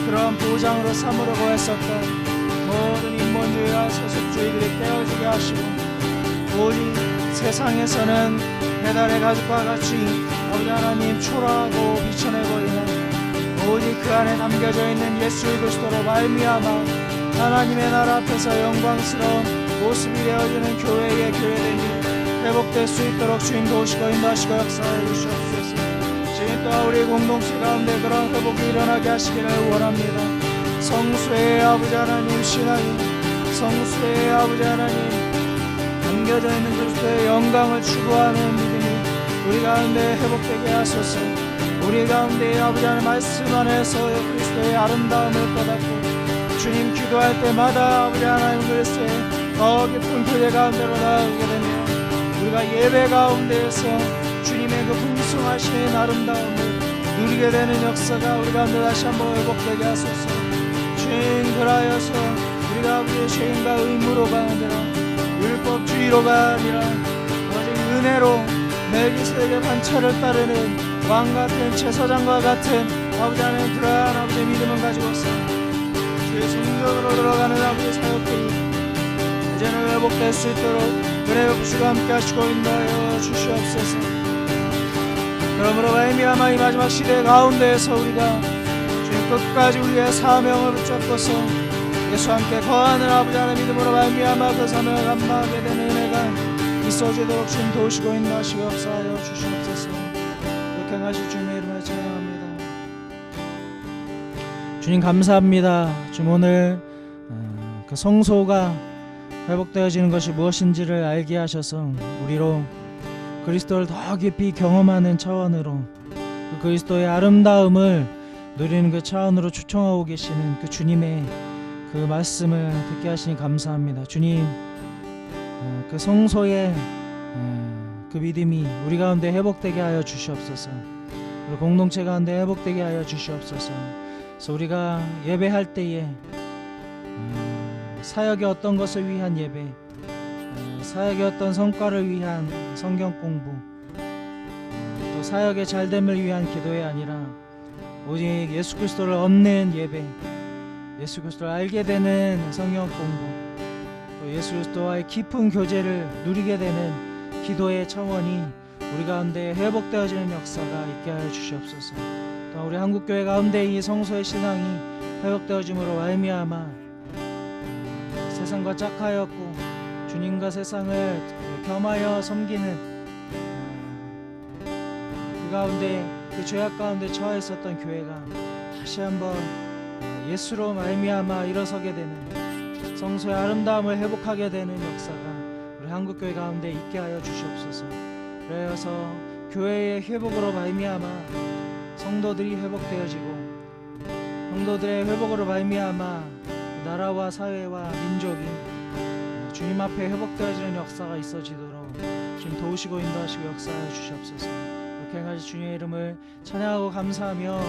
Speaker 3: 그런 보장으로 삼으려고 했었던 모든 인본주의와 세속주의들이 깨어지게 하시고 오직 세상에서는 배달의 가족과 같이 아버지 하나님 초라하고 비천해버리는 오직 그 안에 담겨져 있는 예수 그리스도로 말미암아 하나님의 나라 앞에서 영광스러운 모습이 되어지는 교회의 교회됨이 회복될 수 있도록 주님 도우시고 인도하시고 역사해 주시옵소서. 지금 또한 우리 공동체 가운데 그런 회복이 일어나게 하시기를 원합니다. 성수의 아버지 하나님 신앙이 성수의 아버지 하나님 담겨져 있는 그리스도의 영광을 추구하는 믿음이 우리 가운데 회복되게 하소서. 우리 가운데 아버지 하나님 말씀 안에서 그리스도의 아름다움을 깨닫고 주님 기도할 때마다 아버지 하나님 그리스도의 더 깊은 교제 가운데로 나아가게 되며 우리가 예배 가운데에서 주님의 그 풍성하신 아름다움을 누리게 되는 역사가 우리 가운데 다시 한번 회복되게 하소서. 주님, 그라여서 우리가 우리의 죄인과 의무로가 아니라 율법주의로가 아니라 오직 은혜로 멜기세덱의 반차를 따르는 왕같은 제사장과 같은 아버지 하나님 그러한 아버지의 믿음을 가지고서 주의 성전으로 들어가는 아버지의 사역들이 이제는 회복될 수 있도록 은혜 베푸시고 함께 하시고 인도하여 주시옵소서. 그러므로 말미암아 이 마지막 시대 가운데에서 우리가 주님 끝까지 우리의 사명을 붙잡고서 예수와 함께 거하는 아버지 하나님 믿음으로 말미암아 그 사명을 감당하게 되는 은혜가 있어지도록 주님 도우시고 인도하시고 역사하여 주시옵소서. 이렇게 하시 주님의 이름으로 주님 감사합니다. 주님 오늘 그 성소가 회복되어지는 것이 무엇인지를 알게 하셔서 우리로 그리스도를 더 깊이 경험하는 차원으로 그 그리스도의 아름다움을 누리는 그 차원으로 초청하고 계시는 그 주님의 그 말씀을 듣게 하시니 감사합니다. 주님, 그 성소의 그 믿음이 우리 가운데 회복되게 하여 주시옵소서. 우리 공동체 가운데 회복되게 하여 주시옵소서. 그래서 우리가 예배할 때에 사역의 어떤 것을 위한 예배, 사역의 어떤 성과를 위한 성경 공부, 또 사역의 잘됨을 위한 기도가 아니라 오직 예수 그리스도를 얻는 예배, 예수 그리스도를 알게 되는 성경 공부, 또 예수 그리스도와의 깊은 교제를 누리게 되는 기도의 차원이 우리 가운데 회복되어지는 역사가 있게 하여 주시옵소서. 또 우리 한국교회 가운데 이 성소의 신앙이 회복되어짐으로 말미암아 세상과 짝하였고 주님과 세상을 겸하여 섬기는 그 가운데 그 죄악 가운데 처해 있었던 교회가 다시 한번 예수로 말미암아 일어서게 되는 성소의 아름다움을 회복하게 되는 역사가 우리 한국교회 가운데 있게 하여 주시옵소서. 그래서 교회의 회복으로 말미암아 성도들이 회복되어지고 성도들의 회복으로 말미암아 나라와 사회와 민족이 주님 앞에 회복되어지는 역사가 있어지도록 주님 도우시고 인도하시고 역사하여 주시옵소서. 이렇게 한가지 주님의 이름을 찬양하고 감사하며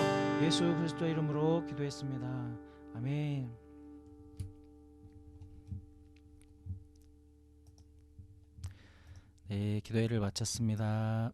Speaker 3: 예수 그리스도의 이름으로 기도했습니다. 아멘.
Speaker 2: 네, 기도회를 마쳤습니다.